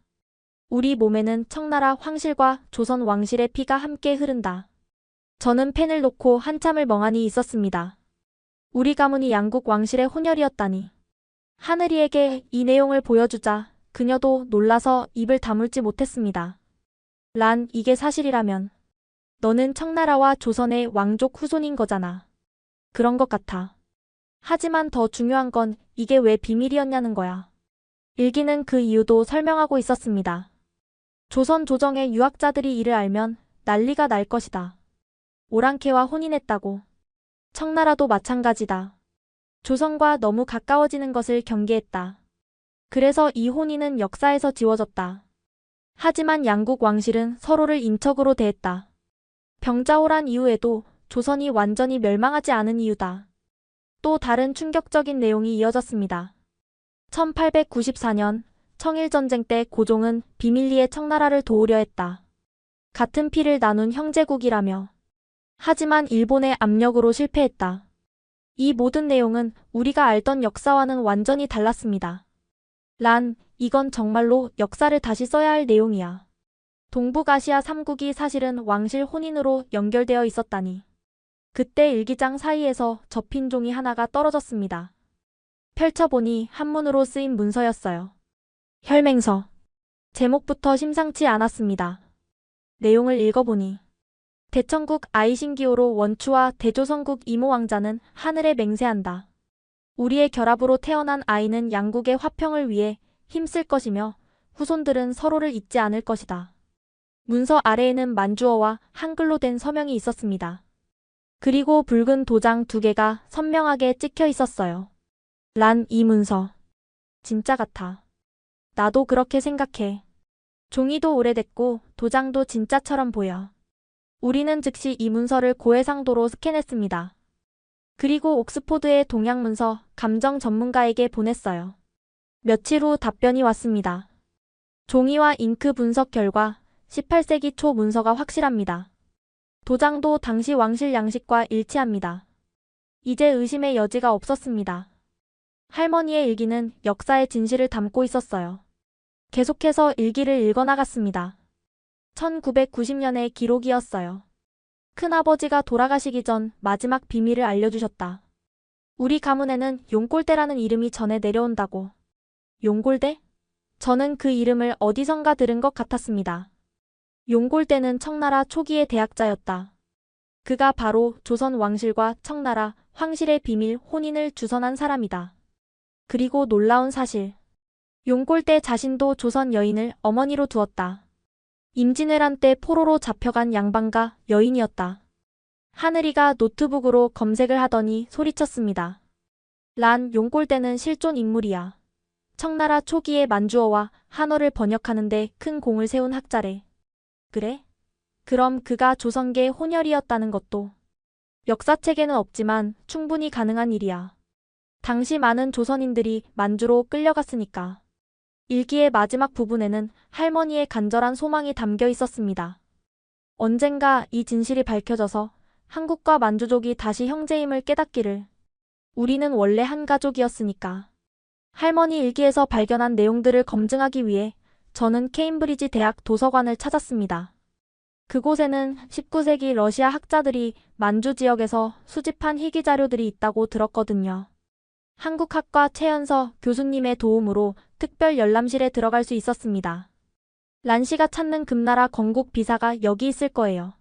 우리 몸에는 청나라 황실과 조선 왕실의 피가 함께 흐른다. 저는 펜을 놓고 한참을 멍하니 있었습니다. 우리 가문이 양국 왕실의 혼혈이었다니. 하늘이에게 이 내용을 보여주자 그녀도 놀라서 입을 다물지 못했습니다. 란, 이게 사실이라면 너는 청나라와 조선의 왕족 후손인 거잖아. 그런 것 같아. 하지만 더 중요한 건 이게 왜 비밀이었냐는 거야. 일기는 그 이유도 설명하고 있었습니다. 조선 조정의 유학자들이 이를 알면 난리가 날 것이다. 오랑캐와 혼인했다고. 청나라도 마찬가지다. 조선과 너무 가까워지는 것을 경계했다. 그래서 이 혼인은 역사에서 지워졌다. 하지만 양국 왕실은 서로를 인척으로 대했다. 병자호란 이후에도 조선이 완전히 멸망하지 않은 이유다. 또 다른 충격적인 내용이 이어졌습니다. 1894년 청일전쟁 때 고종은 비밀리에 청나라를 도우려 했다. 같은 피를 나눈 형제국이라며. 하지만 일본의 압력으로 실패했다. 이 모든 내용은 우리가 알던 역사와는 완전히 달랐습니다. 란, 이건 정말로 역사를 다시 써야 할 내용이야. 동북아시아 3국이 사실은 왕실 혼인으로 연결되어 있었다니. 그때 일기장 사이에서 접힌 종이 하나가 떨어졌습니다. 펼쳐보니 한문으로 쓰인 문서였어요. 혈맹서. 제목부터 심상치 않았습니다. 내용을 읽어보니 대천국 아이신기호로 원추와 대조선국 이모왕자는 하늘에 맹세한다. 우리의 결합으로 태어난 아이는 양국의 화평을 위해 힘쓸 것이며 후손들은 서로를 잊지 않을 것이다. 문서 아래에는 만주어와 한글로 된 서명이 있었습니다. 그리고 붉은 도장 2개가 선명하게 찍혀 있었어요. 란, 이 문서. 진짜 같아. 나도 그렇게 생각해. 종이도 오래됐고 도장도 진짜처럼 보여. 우리는 즉시 이 문서를 고해상도로 스캔했습니다. 그리고 옥스포드의 동양문서 감정 전문가에게 보냈어요. 며칠 후 답변이 왔습니다. 종이와 잉크 분석 결과 18세기 초 문서가 확실합니다. 도장도 당시 왕실 양식과 일치합니다. 이제 의심의 여지가 없었습니다. 할머니의 일기는 역사의 진실을 담고 있었어요. 계속해서 일기를 읽어나갔습니다. 1990년의 기록이었어요. 큰아버지가 돌아가시기 전 마지막 비밀을 알려주셨다. 우리 가문에는 용골대라는 이름이 전해 내려온다고. 용골대? 저는 그 이름을 어디선가 들은 것 같았습니다. 용골대는 청나라 초기의 대학자였다. 그가 바로 조선 왕실과 청나라 황실의 비밀 혼인을 주선한 사람이다. 그리고 놀라운 사실. 용골대 자신도 조선 여인을 어머니로 두었다. 임진왜란 때 포로로 잡혀간 양반가 여인이었다. 하늘이가 노트북으로 검색을 하더니 소리쳤습니다. 란, 용골대는 실존 인물이야. 청나라 초기의 만주어와 한어를 번역하는데 큰 공을 세운 학자래. 그래? 그럼 그가 조선계 혼혈이었다는 것도 역사책에는 없지만 충분히 가능한 일이야. 당시 많은 조선인들이 만주로 끌려갔으니까. 일기의 마지막 부분에는 할머니의 간절한 소망이 담겨 있었습니다. 언젠가 이 진실이 밝혀져서 한국과 만주족이 다시 형제임을 깨닫기를. 우리는 원래 한 가족이었으니까. 할머니 일기에서 발견한 내용들을 검증하기 위해 저는 케임브리지 대학 도서관을 찾았습니다. 그곳에는 19세기 러시아 학자들이 만주 지역에서 수집한 희귀 자료들이 있다고 들었거든요. 한국학과 최연서 교수님의 도움으로 특별 열람실에 들어갈 수 있었습니다. 란씨가 찾는 금나라 건국 비사가 여기 있을 거예요.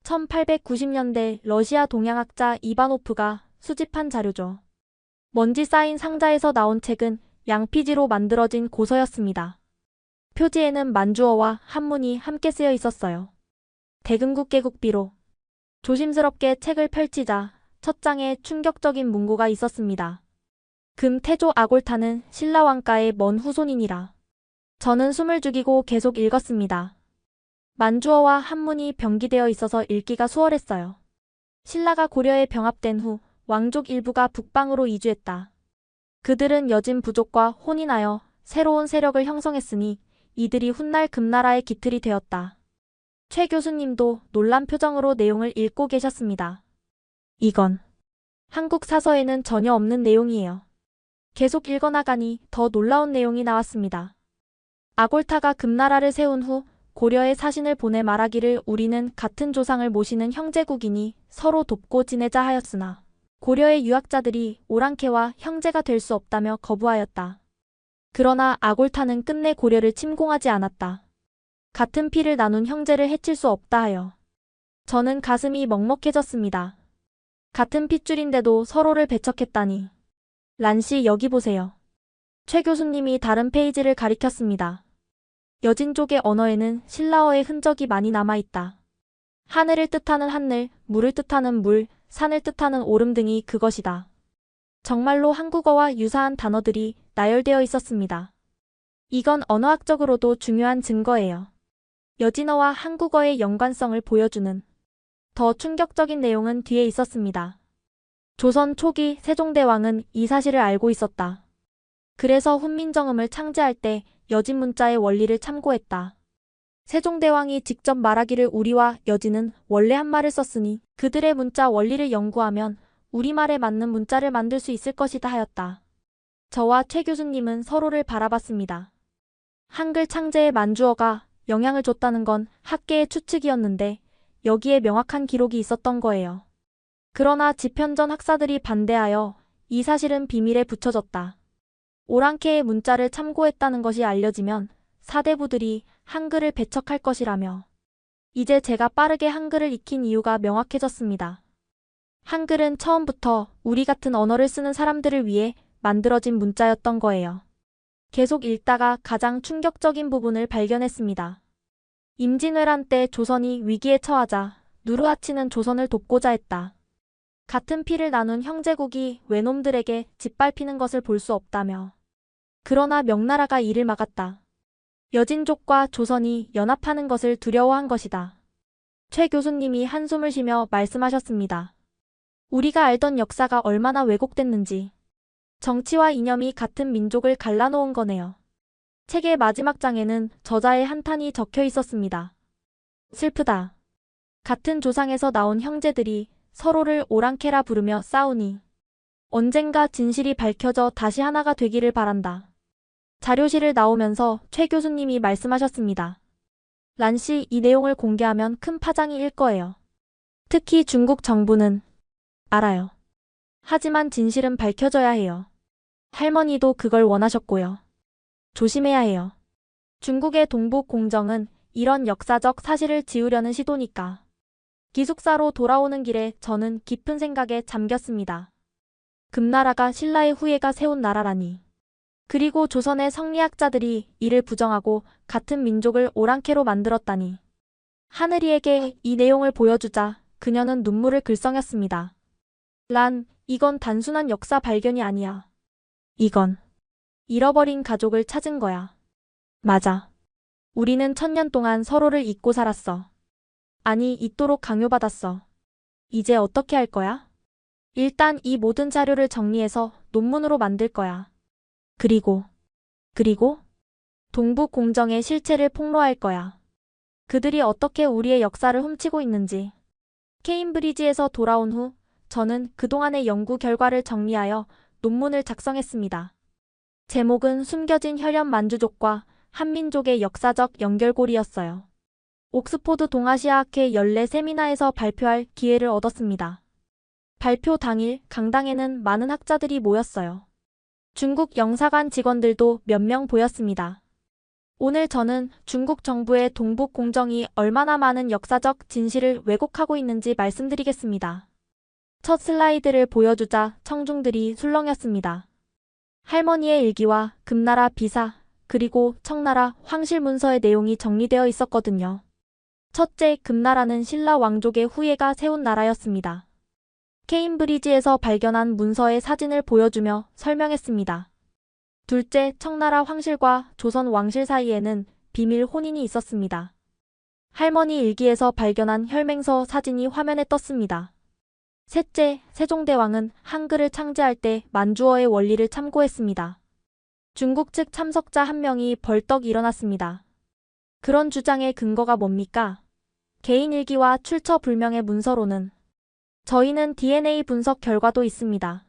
1890년대 러시아 동양학자 이바노프가 수집한 자료죠. 먼지 쌓인 상자에서 나온 책은 양피지로 만들어진 고서였습니다. 표지에는 만주어와 한문이 함께 쓰여 있었어요. 대금국 개국비로. 조심스럽게 책을 펼치자 첫 장에 충격적인 문구가 있었습니다. 금 태조 아골타는 신라왕가의 먼 후손이니라. 저는 숨을 죽이고 계속 읽었습니다. 만주어와 한문이 병기되어 있어서 읽기가 수월했어요. 신라가 고려에 병합된 후 왕족 일부가 북방으로 이주했다. 그들은 여진 부족과 혼인하여 새로운 세력을 형성했으니 이들이 훗날 금나라의 기틀이 되었다. 최 교수님도 놀란 표정으로 내용을 읽고 계셨습니다. 이건 한국 사서에는 전혀 없는 내용이에요. 계속 읽어나가니 더 놀라운 내용이 나왔습니다. 아골타가 금나라를 세운 후 고려에 사신을 보내 말하기를 우리는 같은 조상을 모시는 형제국이니 서로 돕고 지내자 하였으나 고려의 유학자들이 오랑캐와 형제가 될 수 없다며 거부하였다. 그러나 아골타는 끝내 고려를 침공하지 않았다. 같은 피를 나눈 형제를 해칠 수 없다 하여. 저는 가슴이 먹먹해졌습니다. 같은 핏줄인데도 서로를 배척했다니. 란씨 여기 보세요. 최 교수님이 다른 페이지를 가리켰습니다. 여진족의 언어에는 신라어의 흔적이 많이 남아있다. 하늘을 뜻하는 하늘, 물을 뜻하는 물, 산을 뜻하는 오름 등이 그것이다. 정말로 한국어와 유사한 단어들이 나열되어 있었습니다. 이건 언어학적으로도 중요한 증거예요. 여진어와 한국어의 연관성을 보여주는 더 충격적인 내용은 뒤에 있었습니다. 조선 초기 세종대왕은 이 사실을 알고 있었다. 그래서 훈민정음을 창제할 때 여진 문자의 원리를 참고했다. 세종대왕이 직접 말하기를 우리와 여진은 원래 한말을 썼으니 그들의 문자 원리를 연구하면 우리말에 맞는 문자를 만들 수 있을 것이다 하였다. 저와 최 교수님은 서로를 바라봤습니다. 한글 창제에 만주어가 영향을 줬다는 건 학계의 추측이었는데 여기에 명확한 기록이 있었던 거예요. 그러나 집현전 학사들이 반대하여 이 사실은 비밀에 붙여졌다. 오랑캐의 문자를 참고했다는 것이 알려지면 사대부들이 한글을 배척할 것이라며. 이제 제가 빠르게 한글을 익힌 이유가 명확해졌습니다. 한글은 처음부터 우리 같은 언어를 쓰는 사람들을 위해 만들어진 문자였던 거예요. 계속 읽다가 가장 충격적인 부분을 발견했습니다. 임진왜란 때 조선이 위기에 처하자 누르하치는 조선을 돕고자 했다. 같은 피를 나눈 형제국이 외놈들에게 짓밟히는 것을 볼 수 없다며. 그러나 명나라가 이를 막았다. 여진족과 조선이 연합하는 것을 두려워한 것이다. 최 교수님이 한숨을 쉬며 말씀하셨습니다. 우리가 알던 역사가 얼마나 왜곡됐는지. 정치와 이념이 같은 민족을 갈라놓은 거네요. 책의 마지막 장에는 저자의 한탄이 적혀 있었습니다. 슬프다. 같은 조상에서 나온 형제들이 서로를 오랑캐라 부르며 싸우니 언젠가 진실이 밝혀져 다시 하나가 되기를 바란다. 자료실을 나오면서 최 교수님이 말씀하셨습니다. 란씨 이 내용을 공개하면 큰 파장이 일 거예요. 특히 중국 정부는 알아요. 하지만 진실은 밝혀져야 해요. 할머니도 그걸 원하셨고요. 조심해야 해요. 중국의 동북 공정은 이런 역사적 사실을 지우려는 시도니까. 기숙사로 돌아오는 길에 저는 깊은 생각에 잠겼습니다. 금나라가 신라의 후예가 세운 나라라니. 그리고 조선의 성리학자들이 이를 부정하고 같은 민족을 오랑캐로 만들었다니. 하늘이에게 이 내용을 보여주자 그녀는 눈물을 글썽였습니다. 란, 이건 단순한 역사 발견이 아니야. 이건 잃어버린 가족을 찾은 거야. 맞아. 우리는 1000년 동안 서로를 잊고 살았어. 아니, 잊도록 강요받았어. 이제 어떻게 할 거야? 일단 이 모든 자료를 정리해서 논문으로 만들 거야. 그리고 동북 공정의 실체를 폭로할 거야. 그들이 어떻게 우리의 역사를 훔치고 있는지. 케임브리지에서 돌아온 후 저는 그동안의 연구 결과를 정리하여 논문을 작성했습니다. 제목은 숨겨진 혈연 만주족과 한민족의 역사적 연결고리였어요. 옥스포드 동아시아학회 연례 세미나에서 발표할 기회를 얻었습니다. 발표 당일 강당에는 많은 학자들이 모였어요. 중국 영사관 직원들도 몇 명 보였습니다. 오늘 저는 중국 정부의 동북 공정이 얼마나 많은 역사적 진실을 왜곡하고 있는지 말씀드리겠습니다. 첫 슬라이드를 보여주자 청중들이 술렁였습니다. 할머니의 일기와 금나라 비사, 그리고 청나라 황실 문서의 내용이 정리되어 있었거든요. 첫째, 금나라는 신라 왕족의 후예가 세운 나라였습니다. 케임브리지에서 발견한 문서의 사진을 보여주며 설명했습니다. 둘째, 청나라 황실과 조선 왕실 사이에는 비밀 혼인이 있었습니다. 할머니 일기에서 발견한 혈맹서 사진이 화면에 떴습니다. 셋째, 세종대왕은 한글을 창제할 때 만주어의 원리를 참고했습니다. 중국 측 참석자 한 명이 벌떡 일어났습니다. 그런 주장의 근거가 뭡니까? 개인 일기와 출처 불명의 문서로는 저희는 DNA 분석 결과도 있습니다.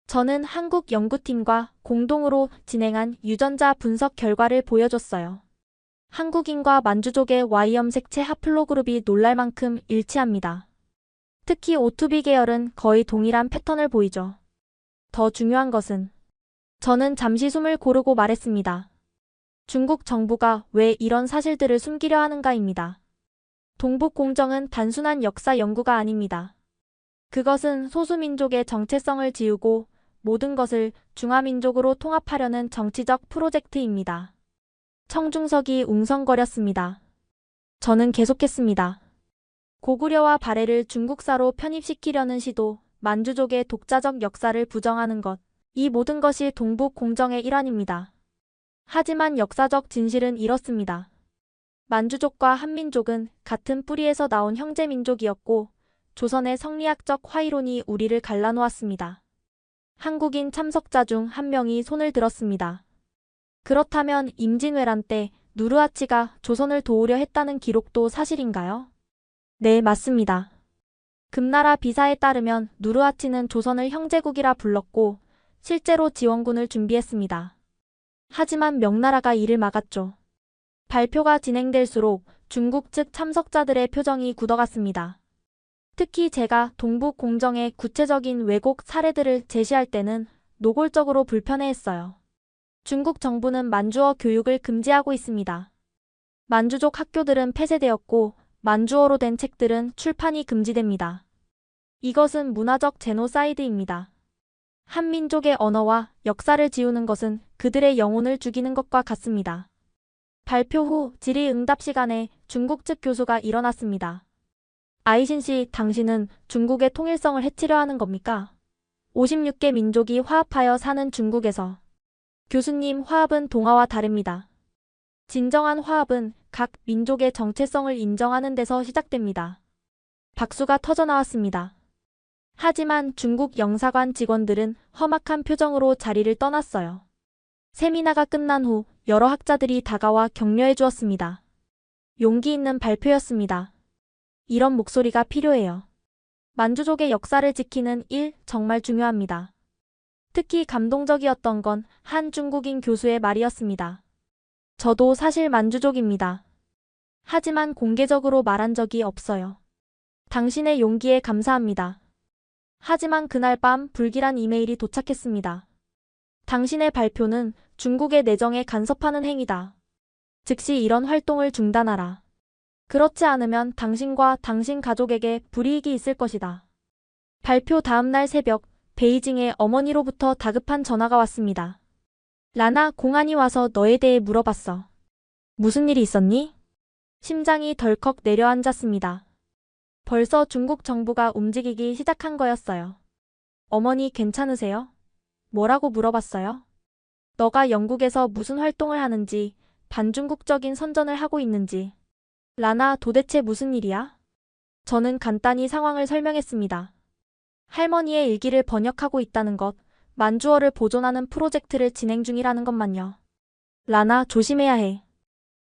저는 한국 연구팀과 공동으로 진행한 유전자 분석 결과를 보여줬어요. 한국인과 만주족의 Y염색체 하플로그룹이 놀랄 만큼 일치합니다. 특히 O2B 계열은 거의 동일한 패턴을 보이죠. 더 중요한 것은 저는 잠시 숨을 고르고 말했습니다. 중국 정부가 왜 이런 사실들을 숨기려 하는가입니다. 동북 공정은 단순한 역사 연구가 아닙니다. 그것은 소수민족의 정체성을 지우고 모든 것을 중화민족으로 통합하려는 정치적 프로젝트입니다. 청중석이 웅성거렸습니다. 저는 계속했습니다. 고구려와 발해를 중국사로 편입시키려는 시도, 만주족의 독자적 역사를 부정하는 것, 이 모든 것이 동북 공정의 일환입니다. 하지만 역사적 진실은 이렇습니다. 만주족과 한민족은 같은 뿌리에서 나온 형제민족이었고 조선의 성리학적 화이론이 우리를 갈라놓았습니다. 한국인 참석자 중 한 명이 손을 들었습니다. 그렇다면 임진왜란 때 누르하치가 조선을 도우려 했다는 기록도 사실인가요? 네, 맞습니다. 금나라 비사에 따르면 누르하치는 조선을 형제국이라 불렀고 실제로 지원군을 준비했습니다. 하지만 명나라가 이를 막았죠. 발표가 진행될수록 중국 측 참석자들의 표정이 굳어갔습니다. 특히 제가 동북 공정의 구체적인 왜곡 사례들을 제시할 때는 노골적으로 불편해했어요. 중국 정부는 만주어 교육을 금지하고 있습니다. 만주족 학교들은 폐쇄되었고 만주어로 된 책들은 출판이 금지됩니다. 이것은 문화적 제노사이드입니다. 한민족의 언어와 역사를 지우는 것은 그들의 영혼을 죽이는 것과 같습니다. 발표 후 질의응답 시간에 중국 측 교수가 일어났습니다. 아이신 씨, 당신은 중국의 통일성을 해치려 하는 겁니까? 56개 민족이 화합하여 사는 중국에서. 교수님, 화합은 동화와 다릅니다. 진정한 화합은 각 민족의 정체성을 인정하는 데서 시작됩니다. 박수가 터져나왔습니다. 하지만 중국 영사관 직원들은 험악한 표정으로 자리를 떠났어요. 세미나가 끝난 후 여러 학자들이 다가와 격려해 주었습니다. 용기 있는 발표였습니다. 이런 목소리가 필요해요. 만주족의 역사를 지키는 일 정말 중요합니다. 특히 감동적이었던 건 한 중국인 교수의 말이었습니다. 저도 사실 만주족입니다. 하지만 공개적으로 말한 적이 없어요. 당신의 용기에 감사합니다. 하지만 그날 밤 불길한 이메일이 도착했습니다. 당신의 발표는 중국의 내정에 간섭하는 행위다. 즉시 이런 활동을 중단하라. 그렇지 않으면 당신과 당신 가족에게 불이익이 있을 것이다. 발표 다음날 새벽, 베이징의 어머니로부터 다급한 전화가 왔습니다. 라나, 공안이 와서 너에 대해 물어봤어. 무슨 일이 있었니? 심장이 덜컥 내려앉았습니다. 벌써 중국 정부가 움직이기 시작한 거였어요. 어머니 괜찮으세요? 뭐라고 물어봤어요? 너가 영국에서 무슨 활동을 하는지, 반중국적인 선전을 하고 있는지. 라나, 도대체 무슨 일이야? 저는 간단히 상황을 설명했습니다. 할머니의 일기를 번역하고 있다는 것, 만주어를 보존하는 프로젝트를 진행 중이라는 것만요. 라나, 조심해야 해.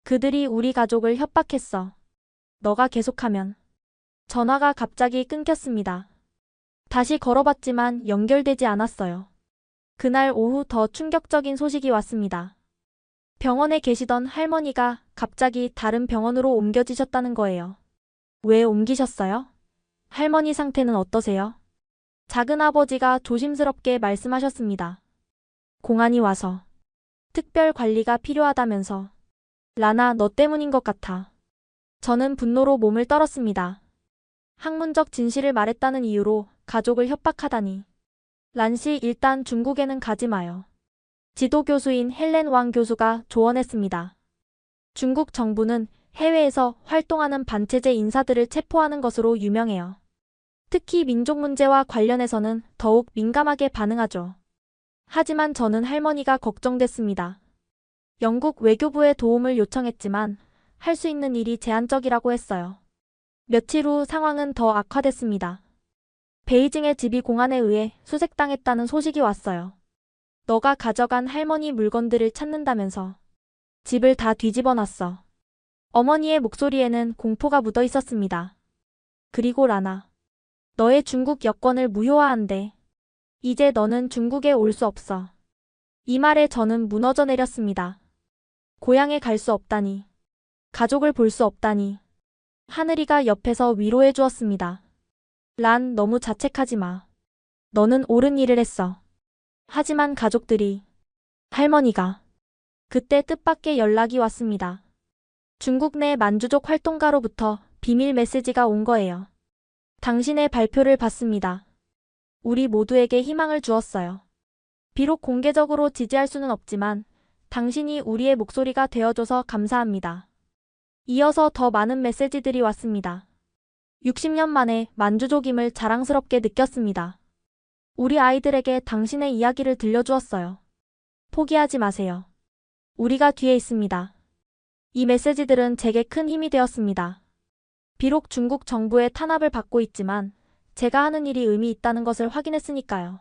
그들이 우리 가족을 협박했어. 너가 계속하면. 전화가 갑자기 끊겼습니다. 다시 걸어봤지만 연결되지 않았어요. 그날 오후 더 충격적인 소식이 왔습니다. 병원에 계시던 할머니가 갑자기 다른 병원으로 옮겨지셨다는 거예요. 왜 옮기셨어요? 할머니 상태는 어떠세요? 작은 아버지가 조심스럽게 말씀하셨습니다. 공안이 와서 특별 관리가 필요하다면서. 라나, 너 때문인 것 같아. 저는 분노로 몸을 떨었습니다. 학문적 진실을 말했다는 이유로 가족을 협박하다니. 란씨, 일단 중국에는 가지 마요. 지도교수인 헬렌 왕 교수가 조언했습니다. 중국 정부는 해외에서 활동하는 반체제 인사들을 체포하는 것으로 유명해요. 특히 민족 문제와 관련해서는 더욱 민감하게 반응하죠. 하지만 저는 할머니가 걱정됐습니다. 영국 외교부에 도움을 요청했지만 할 수 있는 일이 제한적이라고 했어요. 며칠 후 상황은 더 악화됐습니다. 베이징의 집이 공안에 의해 수색당했다는 소식이 왔어요. 너가 가져간 할머니 물건들을 찾는다면서. 집을 다 뒤집어 놨어. 어머니의 목소리에는 공포가 묻어 있었습니다. 그리고 라나. 너의 중국 여권을 무효화한대. 이제 너는 중국에 올 수 없어. 이 말에 저는 무너져 내렸습니다. 고향에 갈 수 없다니. 가족을 볼 수 없다니. 하늘이가 옆에서 위로해 주었습니다. 란, 너무 자책하지 마. 너는 옳은 일을 했어. 하지만 가족들이. 할머니가. 그때 뜻밖의 연락이 왔습니다. 중국 내 만주족 활동가로부터 비밀 메시지가 온 거예요. 당신의 발표를 봤습니다. 우리 모두에게 희망을 주었어요. 비록 공개적으로 지지할 수는 없지만 당신이 우리의 목소리가 되어줘서 감사합니다. 이어서 더 많은 메시지들이 왔습니다. 60년 만에 만주족임을 자랑스럽게 느꼈습니다. 우리 아이들에게 당신의 이야기를 들려주었어요. 포기하지 마세요. 우리가 뒤에 있습니다. 이 메시지들은 제게 큰 힘이 되었습니다. 비록 중국 정부의 탄압을 받고 있지만 제가 하는 일이 의미 있다는 것을 확인했으니까요.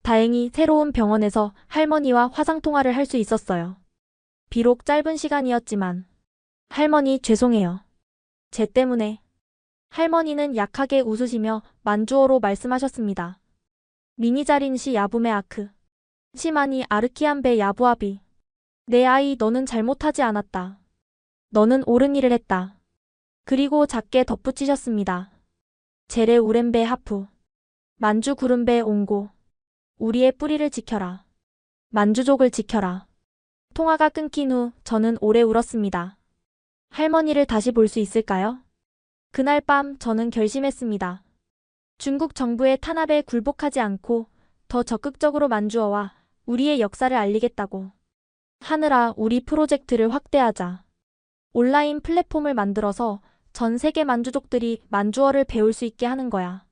다행히 새로운 병원에서 할머니와 화상통화를 할 수 있었어요. 비록 짧은 시간이었지만. 할머니, 죄송해요. 제 때문에. 할머니는 약하게 웃으시며 만주어로 말씀하셨습니다. 미니자린시 야부메 아크. 시마니 아르키안베 야부아비. 내 아이, 너는 잘못하지 않았다. 너는 옳은 일을 했다. 그리고 작게 덧붙이셨습니다. 제레 우렘베 하프. 만주 구름베 옹고. 우리의 뿌리를 지켜라. 만주족을 지켜라. 통화가 끊긴 후 저는 오래 울었습니다. 할머니를 다시 볼 수 있을까요? 그날 밤 저는 결심했습니다. 중국 정부의 탄압에 굴복하지 않고 더 적극적으로 만주어와 우리의 역사를 알리겠다고. 하늘아, 우리 프로젝트를 확대하자. 온라인 플랫폼을 만들어서 전 세계 만주족들이 만주어를 배울 수 있게 하는 거야.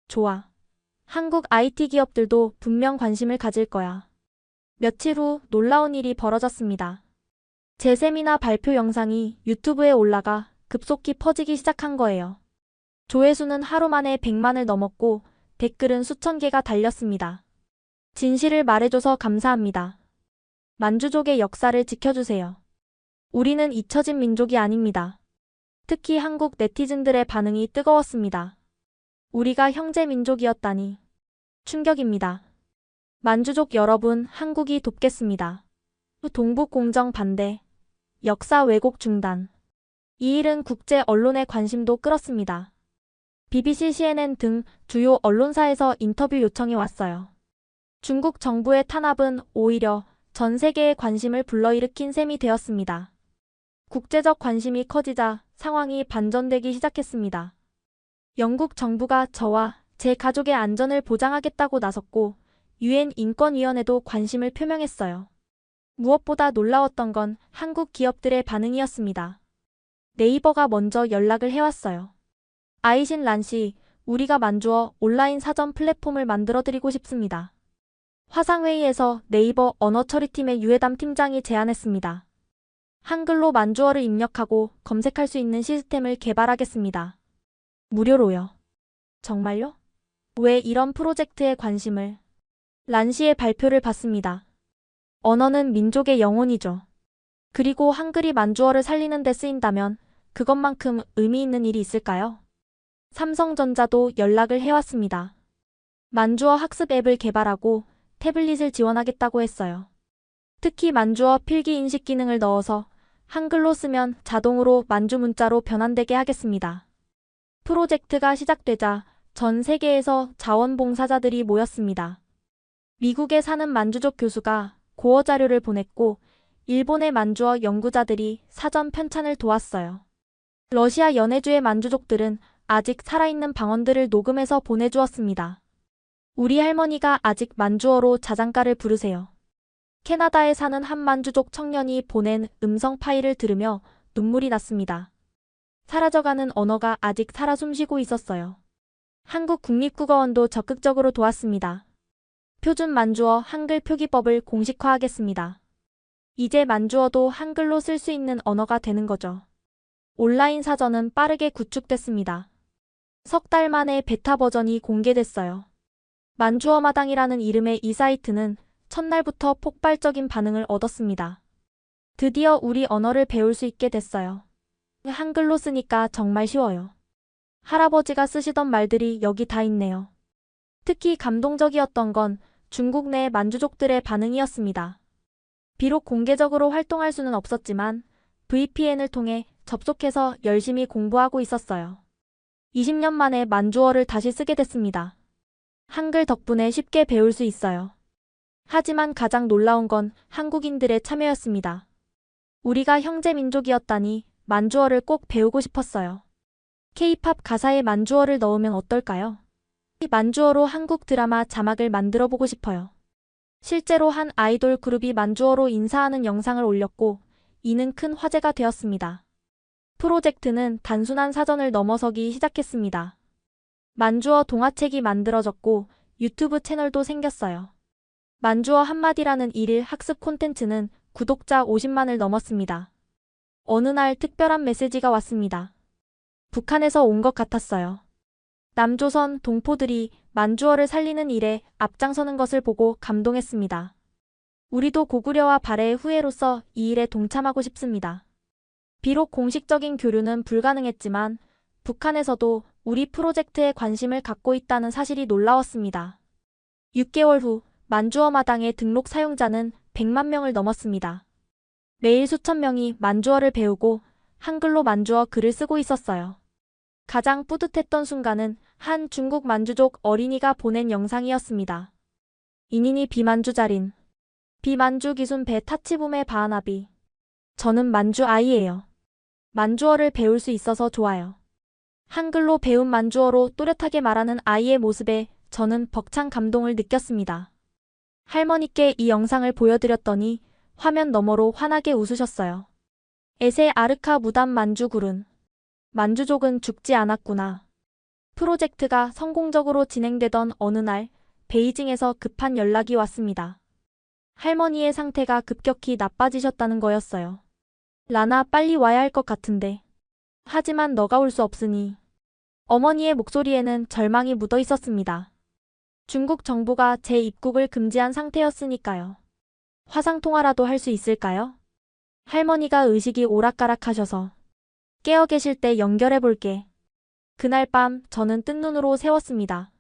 좋아. 한국 IT 기업들도 분명 관심을 가질 거야. 며칠 후 놀라운 일이 벌어졌습니다. 제 세미나 발표 영상이 유튜브에 올라가 급속히 퍼지기 시작한 거예요. 조회수는 하루 만에 100만을 넘었고 댓글은 수천 개가 달렸습니다. 진실을 말해줘서 감사합니다. 만주족의 역사를 지켜주세요. 우리는 잊혀진 민족이 아닙니다. 특히 한국 네티즌들의 반응이 뜨거웠습니다. 우리가 형제 민족이었다니. 충격입니다. 만주족 여러분, 한국이 돕겠습니다. 동북 공정 반대. 역사 왜곡 중단. 이 일은 국제 언론의 관심도 끌었습니다. BBC, CNN 등 주요 언론사에서 인터뷰 요청이 왔어요. 중국 정부의 탄압은 오히려 전 세계의 관심을 불러일으킨 셈이 되었습니다. 국제적 관심이 커지자 상황이 반전되기 시작했습니다. 영국 정부가 저와 제 가족의 안전을 보장하겠다고 나섰고 유엔 인권위원회도 관심을 표명했어요. 무엇보다 놀라웠던 건 한국 기업들의 반응이었습니다. 네이버가 먼저 연락을 해왔어요. 아이신 란씨, 우리가 만주어 온라인 사전 플랫폼을 만들어드리고 싶습니다. 화상회의에서 네이버 언어처리팀의 유해담 팀장이 제안했습니다. 한글로 만주어를 입력하고 검색할 수 있는 시스템을 개발하겠습니다. 무료로요. 정말요? 왜 이런 프로젝트에 관심을? 란씨의 발표를 받습니다. 언어는 민족의 영혼이죠. 그리고 한글이 만주어를 살리는 데 쓰인다면 그것만큼 의미 있는 일이 있을까요? 삼성전자도 연락을 해왔습니다. 만주어 학습 앱을 개발하고 태블릿을 지원하겠다고 했어요. 특히 만주어 필기 인식 기능을 넣어서 한글로 쓰면 자동으로 만주 문자로 변환되게 하겠습니다. 프로젝트가 시작되자 전 세계에서 자원봉사자들이 모였습니다. 미국에 사는 만주족 교수가 고어 자료를 보냈고 일본의 만주어 연구자들이 사전 편찬을 도왔어요. 러시아 연해주의 만주족들은 아직 살아있는 방언들을 녹음해서 보내주었습니다. 우리 할머니가 아직 만주어로 자장가를 부르세요. 캐나다에 사는 한 만주족 청년이 보낸 음성 파일을 들으며 눈물이 났습니다. 사라져가는 언어가 아직 살아 숨쉬고 있었어요. 한국 국립국어원도 적극적으로 도왔습니다. 표준 만주어 한글 표기법을 공식화하겠습니다. 이제 만주어도 한글로 쓸 수 있는 언어가 되는 거죠. 온라인 사전은 빠르게 구축됐습니다. 석 달 만에 베타 버전이 공개됐어요. 만주어마당이라는 이름의 이 사이트는 첫날부터 폭발적인 반응을 얻었습니다. 드디어 우리 언어를 배울 수 있게 됐어요. 한글로 쓰니까 정말 쉬워요. 할아버지가 쓰시던 말들이 여기 다 있네요. 특히 감동적이었던 건 중국 내 만주족들의 반응이었습니다. 비록 공개적으로 활동할 수는 없었지만 VPN을 통해 접속해서 열심히 공부하고 있었어요. 20년 만에 만주어를 다시 쓰게 됐습니다. 한글 덕분에 쉽게 배울 수 있어요. 하지만 가장 놀라운 건 한국인들의 참여였습니다. 우리가 형제 민족이었다니 만주어를 꼭 배우고 싶었어요. K-팝 가사에 만주어를 넣으면 어떨까요? 만주어로 한국 드라마 자막을 만들어 보고 싶어요. 실제로 한 아이돌 그룹이 만주어로 인사하는 영상을 올렸고 이는 큰 화제가 되었습니다. 프로젝트는 단순한 사전을 넘어서기 시작했습니다. 만주어 동화책이 만들어졌고 유튜브 채널도 생겼어요. 만주어 한마디라는 일일 학습 콘텐츠는 구독자 50만을 넘었습니다. 어느 날 특별한 메시지가 왔습니다. 북한에서 온 것 같았어요. 남조선 동포들이 만주어를 살리는 일에 앞장서는 것을 보고 감동했습니다. 우리도 고구려와 발해의 후예로서 이 일에 동참하고 싶습니다. 비록 공식적인 교류는 불가능했지만 북한에서도 우리 프로젝트에 관심을 갖고 있다는 사실이 놀라웠습니다. 6개월 후 만주어 마당의 등록 사용자는 100만 명을 넘었습니다. 매일 수천 명이 만주어를 배우고 한글로 만주어 글을 쓰고 있었어요. 가장 뿌듯했던 순간은 한 중국 만주족 어린이가 보낸 영상이었습니다. 이니니 비만주자린. 비만주 기순 배 타치붐의 바하나비. 저는 만주 아이예요. 만주어를 배울 수 있어서 좋아요. 한글로 배운 만주어로 또렷하게 말하는 아이의 모습에 저는 벅찬 감동을 느꼈습니다. 할머니께 이 영상을 보여드렸더니 화면 너머로 환하게 웃으셨어요. 에세 아르카 무담 만주굴은. 만주족은 죽지 않았구나. 프로젝트가 성공적으로 진행되던 어느 날 베이징에서 급한 연락이 왔습니다. 할머니의 상태가 급격히 나빠지셨다는 거였어요. 라나 빨리 와야 할 것 같은데. 하지만 너가 올 수 없으니. 어머니의 목소리에는 절망이 묻어 있었습니다. 중국 정부가 제 입국을 금지한 상태였으니까요. 화상통화라도 할 수 있을까요? 할머니가 의식이 오락가락하셔서. 깨어 계실 때 연결해 볼게. 그날 밤 저는 뜬 눈으로 세웠습니다.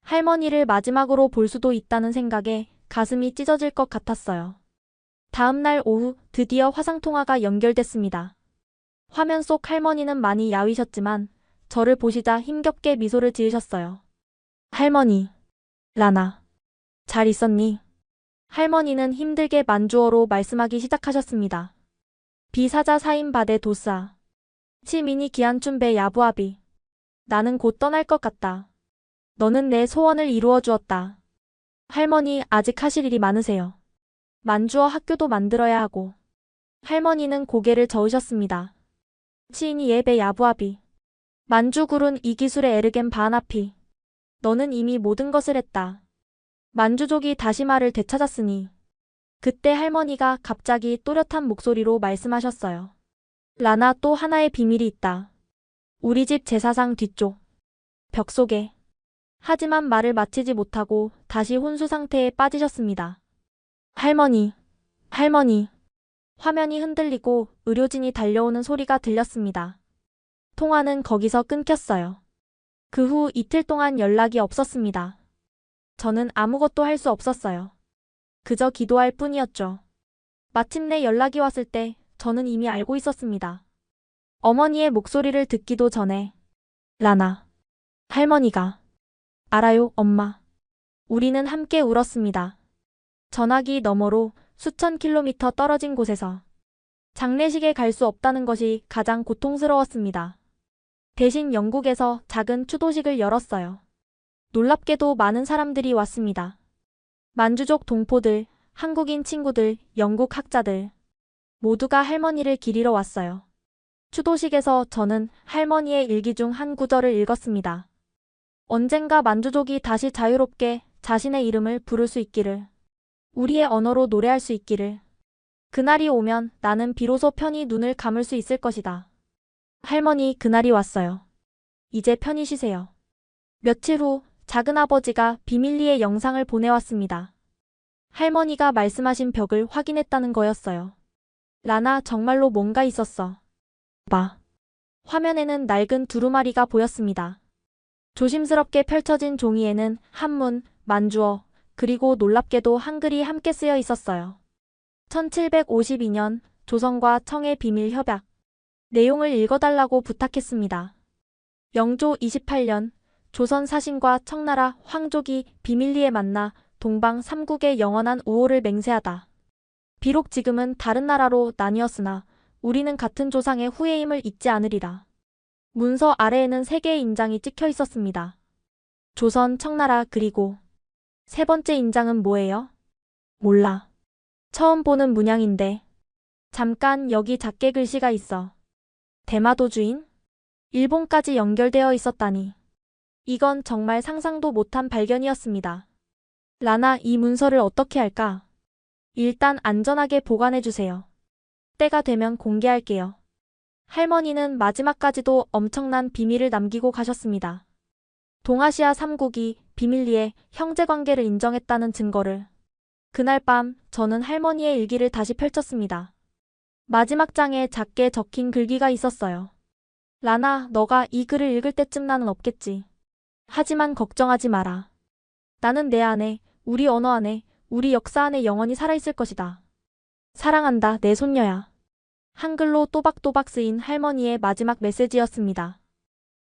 할머니를 마지막으로 볼 수도 있다는 생각에 가슴이 찢어질 것 같았어요. 다음 날 오후 드디어 화상통화가 연결됐습니다. 화면 속 할머니는 많이 야위셨지만 저를 보시자 힘겹게 미소를 지으셨어요. 할머니, 라나, 잘 있었니? 할머니는 힘들게 만주어로 말씀하기 시작하셨습니다. 비사자 사인 바데 도사. 치미니 기안춘배 야부아비. 나는 곧 떠날 것 같다. 너는 내 소원을 이루어 주었다. 할머니 아직 하실 일이 많으세요. 만주어 학교도 만들어야 하고. 할머니는 고개를 저으셨습니다. 치인이 예배 야부아비. 만주굴은 이 기술의 에르겐 바나피. 너는 이미 모든 것을 했다. 만주족이 다시 말을 되찾았으니. 그때 할머니가 갑자기 또렷한 목소리로 말씀하셨어요. 라나 또 하나의 비밀이 있다. 우리 집 제사상 뒤쪽. 벽 속에. 하지만 말을 마치지 못하고 다시 혼수 상태에 빠지셨습니다. 할머니, 할머니. 화면이 흔들리고 의료진이 달려오는 소리가 들렸습니다. 통화는 거기서 끊겼어요. 그 후 이틀 동안 연락이 없었습니다. 저는 아무것도 할 수 없었어요. 그저 기도할 뿐이었죠. 마침내 연락이 왔을 때 저는 이미 알고 있었습니다. 어머니의 목소리를 듣기도 전에 라나, 할머니가 알아요, 엄마. 우리는 함께 울었습니다. 전화기 너머로 수천 킬로미터 떨어진 곳에서 장례식에 갈 수 없다는 것이 가장 고통스러웠습니다. 대신 영국에서 작은 추도식을 열었어요. 놀랍게도 많은 사람들이 왔습니다. 만주족 동포들, 한국인 친구들, 영국 학자들 모두가 할머니를 기리러 왔어요. 추도식에서 저는 할머니의 일기 중 한 구절을 읽었습니다. 언젠가 만주족이 다시 자유롭게 자신의 이름을 부를 수 있기를, 우리의 언어로 노래할 수 있기를, 그날이 오면 나는 비로소 편히 눈을 감을 수 있을 것이다. 할머니, 그날이 왔어요. 이제 편히 쉬세요. 며칠 후 작은아버지가 비밀리에 영상을 보내왔습니다. 할머니가 말씀하신 벽을 확인했다는 거였어요. 라나, 정말로 뭔가 있었어. 봐. 화면에는 낡은 두루마리가 보였습니다. 조심스럽게 펼쳐진 종이에는 한문, 만주어, 그리고 놀랍게도 한글이 함께 쓰여 있었어요. 1752년 조선과 청의 비밀 협약. 내용을 읽어달라고 부탁했습니다. 영조 28년 조선 사신과 청나라 황족이 비밀리에 만나 동방 삼국의 영원한 우호를 맹세하다. 비록 지금은 다른 나라로 나뉘었으나 우리는 같은 조상의 후예임을 잊지 않으리라. 문서 아래에는 3개의 인장이 찍혀 있었습니다. 조선, 청나라, 그리고 세 번째 인장은 뭐예요? 몰라. 처음 보는 문양인데. 잠깐, 여기 작게 글씨가 있어. 대마도 주인? 일본까지 연결되어 있었다니. 이건 정말 상상도 못한 발견이었습니다. 라나, 이 문서를 어떻게 할까? 일단 안전하게 보관해주세요. 때가 되면 공개할게요. 할머니는 마지막까지도 엄청난 비밀을 남기고 가셨습니다. 동아시아 3국이 비밀리에 형제관계를 인정했다는 증거를. 그날 밤 저는 할머니의 일기를 다시 펼쳤습니다. 마지막 장에 작게 적힌 글귀가 있었어요. 라나, 너가 이 글을 읽을 때쯤 나는 없겠지. 하지만 걱정하지 마라. 나는 내 안에, 우리 언어 안에, 우리 역사 안에 영원히 살아있을 것이다. 사랑한다, 내 손녀야. 한글로 또박또박 쓰인 할머니의 마지막 메시지였습니다.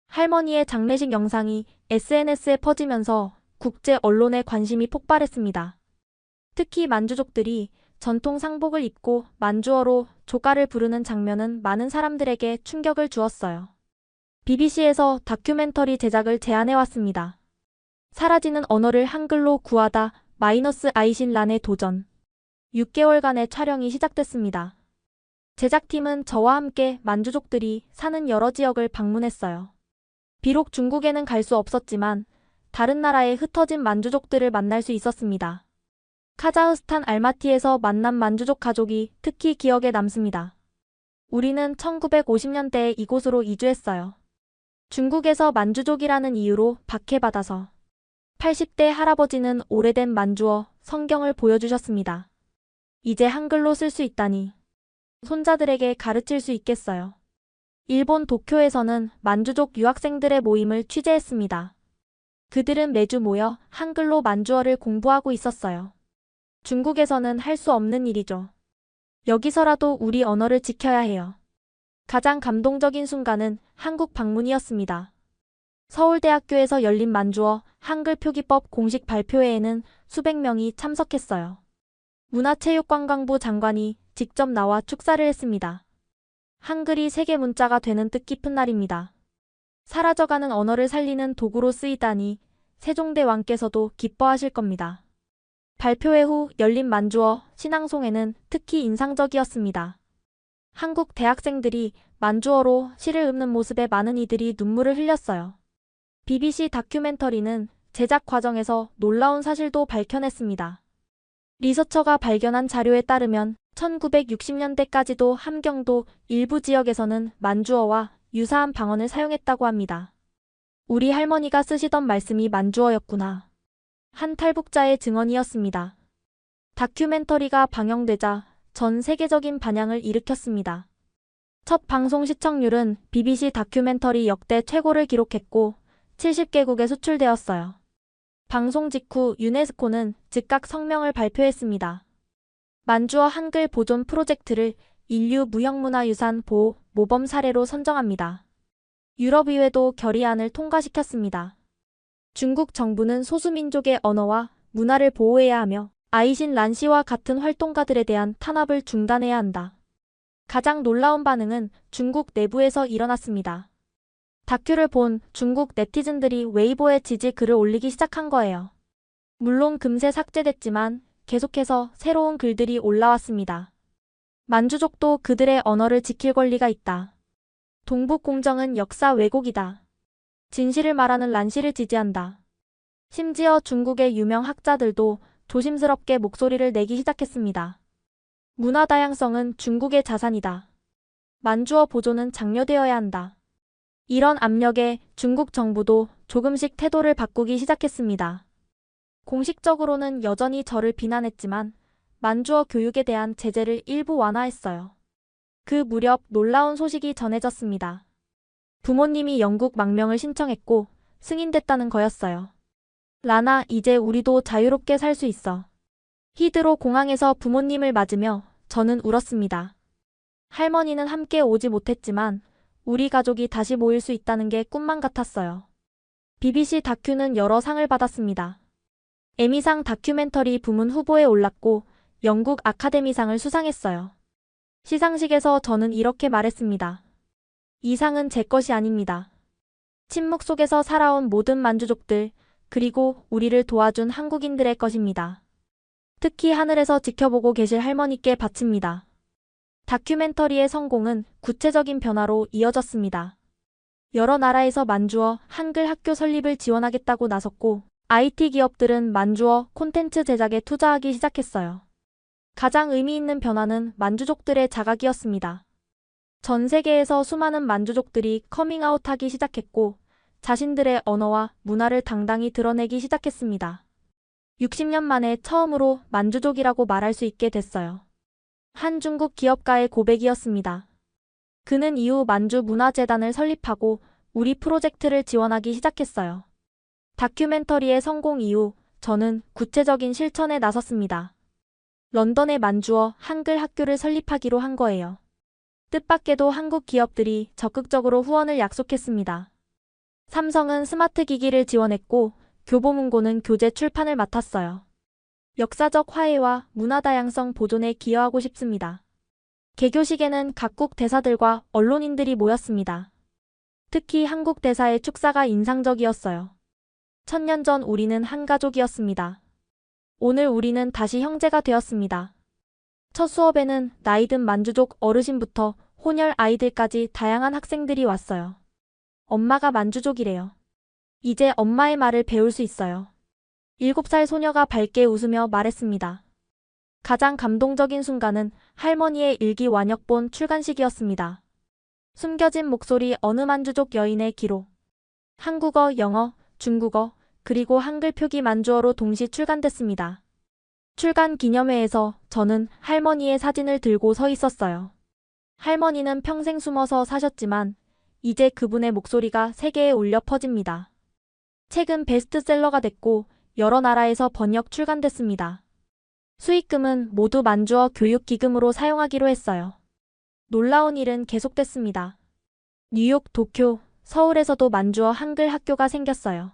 할머니의 장례식 영상이 SNS에 퍼지면서 국제 언론의 관심이 폭발했습니다. 특히 만주족들이 전통 상복을 입고 만주어로 조가를 부르는 장면은 많은 사람들에게 충격을 주었어요. BBC에서 다큐멘터리 제작을 제안해왔습니다. 사라지는 언어를 한글로 구하다 -아이신란의 도전. 6개월간의 촬영이 시작됐습니다. 제작팀은 저와 함께 만주족들이 사는 여러 지역을 방문했어요. 비록 중국에는 갈 수 없었지만 다른 나라에 흩어진 만주족들을 만날 수 있었습니다. 카자흐스탄 알마티에서 만난 만주족 가족이 특히 기억에 남습니다. 우리는 1950년대에 이곳으로 이주했어요. 중국에서 만주족이라는 이유로 박해받아서 80대 할아버지는 오래된 만주어 성경을 보여주셨습니다. 이제 한글로 쓸 수 있다니. 손자들에게 가르칠 수 있겠어요. 일본 도쿄에서는 만주족 유학생들의 모임을 취재했습니다. 그들은 매주 모여 한글로 만주어를 공부하고 있었어요. 중국에서는 할 수 없는 일이죠. 여기서라도 우리 언어를 지켜야 해요. 가장 감동적인 순간은 한국 방문이었습니다. 서울대학교에서 열린 만주어 한글 표기법 공식 발표회에는 수백 명이 참석했어요. 문화체육관광부 장관이 직접 나와 축사를 했습니다. 한글이 세계 문자가 되는 뜻깊은 날입니다. 사라져가는 언어를 살리는 도구로 쓰이다니 세종대 왕께서도 기뻐하실 겁니다. 발표회 후 열린 만주어 신앙송에는 특히 인상적이었습니다. 한국 대학생들이 만주어로 시를 읊는 모습에 많은 이들이 눈물을 흘렸어요. BBC 다큐멘터리는 제작 과정에서 놀라운 사실도 밝혀냈습니다. 리서처가 발견한 자료에 따르면 1960년대까지도 함경도 일부 지역에서는 만주어와 유사한 방언을 사용했다고 합니다. 우리 할머니가 쓰시던 말씀이 만주어였구나. 한 탈북자의 증언이었습니다. 다큐멘터리가 방영되자 전 세계적인 반향을 일으켰습니다. 첫 방송 시청률은 BBC 다큐멘터리 역대 최고를 기록했고 70개국에 수출되었어요. 방송 직후 유네스코는 즉각 성명을 발표했습니다. 만주어 한글 보존 프로젝트를 인류 무형문화유산 보호 모범 사례로 선정합니다. 유럽의회도 결의안을 통과시켰습니다. 중국 정부는 소수민족의 언어와 문화를 보호해야 하며 아이신 란씨와 같은 활동가들에 대한 탄압을 중단해야 한다. 가장 놀라운 반응은 중국 내부에서 일어났습니다. 다큐를 본 중국 네티즌들이 웨이보에 지지 글을 올리기 시작한 거예요. 물론 금세 삭제됐지만 계속해서 새로운 글들이 올라왔습니다. 만주족도 그들의 언어를 지킬 권리가 있다. 동북공정은 역사 왜곡이다. 진실을 말하는 란씨를 지지한다. 심지어 중국의 유명 학자들도 조심스럽게 목소리를 내기 시작했습니다. 문화 다양성은 중국의 자산이다. 만주어 보존은 장려되어야 한다. 이런 압력에 중국 정부도 조금씩 태도를 바꾸기 시작했습니다. 공식적으로는 여전히 저를 비난했지만 만주어 교육에 대한 제재를 일부 완화했어요. 그 무렵 놀라운 소식이 전해졌습니다. 부모님이 영국 망명을 신청했고 승인됐다는 거였어요. 라나, 이제 우리도 자유롭게 살 수 있어. 히드로 공항에서 부모님을 맞으며 저는 울었습니다. 할머니는 함께 오지 못했지만 우리 가족이 다시 모일 수 있다는 게 꿈만 같았어요. BBC 다큐는 여러 상을 받았습니다. 에미상 다큐멘터리 부문 후보에 올랐고 영국 아카데미상을 수상했어요. 시상식에서 저는 이렇게 말했습니다. 이 상은 제 것이 아닙니다. 침묵 속에서 살아온 모든 만주족들, 그리고 우리를 도와준 한국인들의 것입니다. 특히 하늘에서 지켜보고 계실 할머니께 바칩니다. 다큐멘터리의 성공은 구체적인 변화로 이어졌습니다. 여러 나라에서 만주어 한글 학교 설립을 지원하겠다고 나섰고 IT 기업들은 만주어 콘텐츠 제작에 투자하기 시작했어요. 가장 의미 있는 변화는 만주족들의 자각이었습니다. 전 세계에서 수많은 만주족들이 커밍아웃하기 시작했고 자신들의 언어와 문화를 당당히 드러내기 시작했습니다. 60년 만에 처음으로 만주족이라고 말할 수 있게 됐어요. 한 중국 기업가의 고백이었습니다. 그는 이후 만주문화재단을 설립하고 우리 프로젝트를 지원하기 시작했어요. 다큐멘터리의 성공 이후 저는 구체적인 실천에 나섰습니다. 런던에 만주어 한글 학교를 설립하기로 한 거예요. 뜻밖에도 한국 기업들이 적극적으로 후원을 약속했습니다. 삼성은 스마트 기기를 지원했고 교보문고는 교재 출판을 맡았어요. 역사적 화해와 문화 다양성 보존에 기여하고 싶습니다. 개교식에는 각국 대사들과 언론인들이 모였습니다. 특히 한국 대사의 축사가 인상적이었어요. 1000년 전 우리는 한 가족이었습니다. 오늘 우리는 다시 형제가 되었습니다. 첫 수업에는 나이든 만주족 어르신부터 혼혈 아이들까지 다양한 학생들이 왔어요. 엄마가 만주족이래요. 이제 엄마의 말을 배울 수 있어요. 7살 소녀가 밝게 웃으며 말했습니다. 가장 감동적인 순간은 할머니의 일기 완역본 출간식이었습니다. 숨겨진 목소리 어느 만주족 여인의 기록. 한국어, 영어, 중국어, 그리고 한글 표기 만주어로 동시 출간됐습니다. 출간 기념회에서 저는 할머니의 사진을 들고 서 있었어요. 할머니는 평생 숨어서 사셨지만 이제 그분의 목소리가 세계에 울려 퍼집니다. 책은 베스트셀러가 됐고 여러 나라에서 번역 출간됐습니다. 수익금은 모두 만주어 교육기금으로 사용하기로 했어요. 놀라운 일은 계속됐습니다. 뉴욕, 도쿄, 서울에서도 만주어 한글 학교가 생겼어요.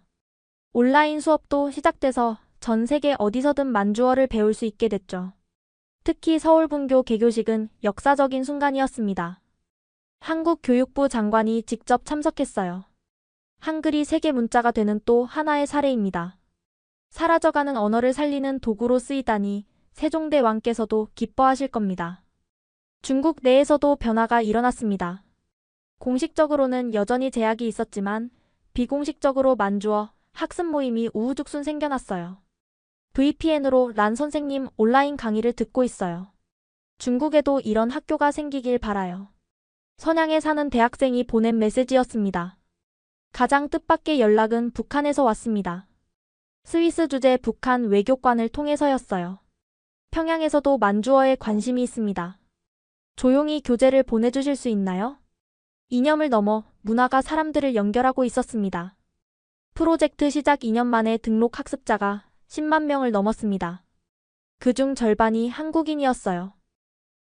온라인 수업도 시작돼서 전 세계 어디서든 만주어를 배울 수 있게 됐죠. 특히 서울분교 개교식은 역사적인 순간이었습니다. 한국 교육부 장관이 직접 참석했어요. 한글이 세계 문자가 되는 또 하나의 사례입니다. 사라져가는 언어를 살리는 도구로 쓰이다니 세종대 왕께서도 기뻐하실 겁니다. 중국 내에서도 변화가 일어났습니다. 공식적으로는 여전히 제약이 있었지만 비공식적으로 만주어 학습 모임이 우후죽순 생겨났어요. VPN으로 란 선생님 온라인 강의를 듣고 있어요. 중국에도 이런 학교가 생기길 바라요. 선양에 사는 대학생이 보낸 메시지였습니다. 가장 뜻밖의 연락은 북한에서 왔습니다. 스위스 주재 북한 외교관을 통해서였어요. 평양에서도 만주어에 관심이 있습니다. 조용히 교재를 보내주실 수 있나요? 이념을 넘어 문화가 사람들을 연결하고 있었습니다. 프로젝트 시작 2년 만에 등록 학습자가 10만 명을 넘었습니다. 그중 절반이 한국인이었어요.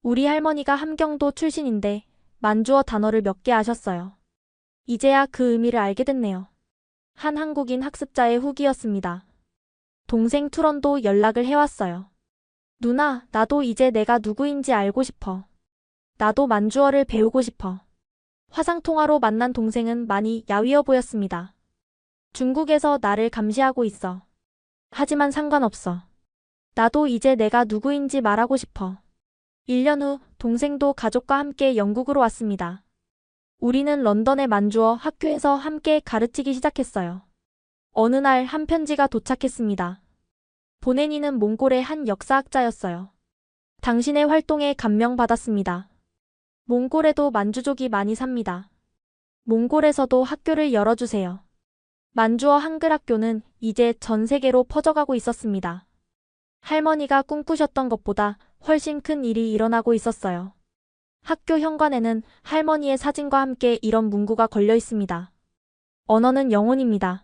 우리 할머니가 함경도 출신인데 만주어 단어를 몇 개 아셨어요. 이제야 그 의미를 알게 됐네요. 한 한국인 학습자의 후기였습니다. 동생 투런도 연락을 해왔어요. 누나, 나도 이제 내가 누구인지 알고 싶어. 나도 만주어를 배우고 싶어. 화상통화로 만난 동생은 많이 야위어 보였습니다. 중국에서 나를 감시하고 있어. 하지만 상관없어. 나도 이제 내가 누구인지 말하고 싶어. 1년 후 동생도 가족과 함께 영국으로 왔습니다. 우리는 런던의 만주어 학교에서 함께 가르치기 시작했어요. 어느 날 한 편지가 도착했습니다. 보낸 이는 몽골의 한 역사학자였어요. 당신의 활동에 감명받았습니다. 몽골에도 만주족이 많이 삽니다. 몽골에서도 학교를 열어주세요. 만주어 한글 학교는 이제 전 세계로 퍼져가고 있었습니다. 할머니가 꿈꾸셨던 것보다 훨씬 큰 일이 일어나고 있었어요. 학교 현관에는 할머니의 사진과 함께 이런 문구가 걸려 있습니다. 언어는 영혼입니다.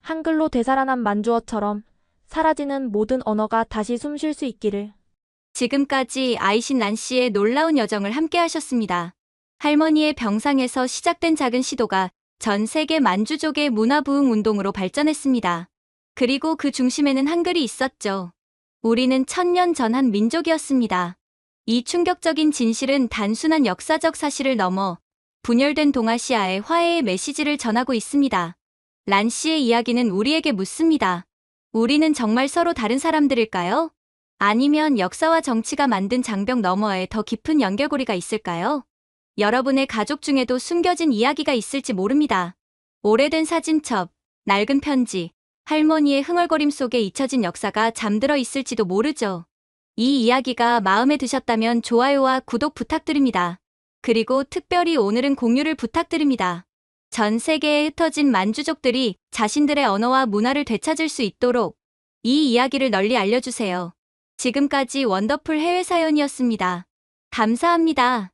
한글로 되살아난 만주어처럼 사라지는 모든 언어가 다시 숨 쉴 수 있기를. 지금까지 아이신 란씨의 놀라운 여정을 함께 하셨습니다. 할머니의 병상에서 시작된 작은 시도가 전 세계 만주족의 문화부흥 운동으로 발전했습니다. 그리고 그 중심에는 한글이 있었죠. 우리는 1000년 전 한 민족이었습니다. 이 충격적인 진실은 단순한 역사적 사실을 넘어 분열된 동아시아의 화해의 메시지를 전하고 있습니다. 란 씨의 이야기는 우리에게 묻습니다. 우리는 정말 서로 다른 사람들일까요? 아니면 역사와 정치가 만든 장벽 너머에 더 깊은 연결고리가 있을까요? 여러분의 가족 중에도 숨겨진 이야기가 있을지 모릅니다. 오래된 사진첩, 낡은 편지, 할머니의 흥얼거림 속에 잊혀진 역사가 잠들어 있을지도 모르죠. 이 이야기가 마음에 드셨다면 좋아요와 구독 부탁드립니다. 그리고 특별히 오늘은 공유를 부탁드립니다. 전 세계에 흩어진 만주족들이 자신들의 언어와 문화를 되찾을 수 있도록 이 이야기를 널리 알려주세요. 지금까지 원더풀 해외 사연이었습니다. 감사합니다.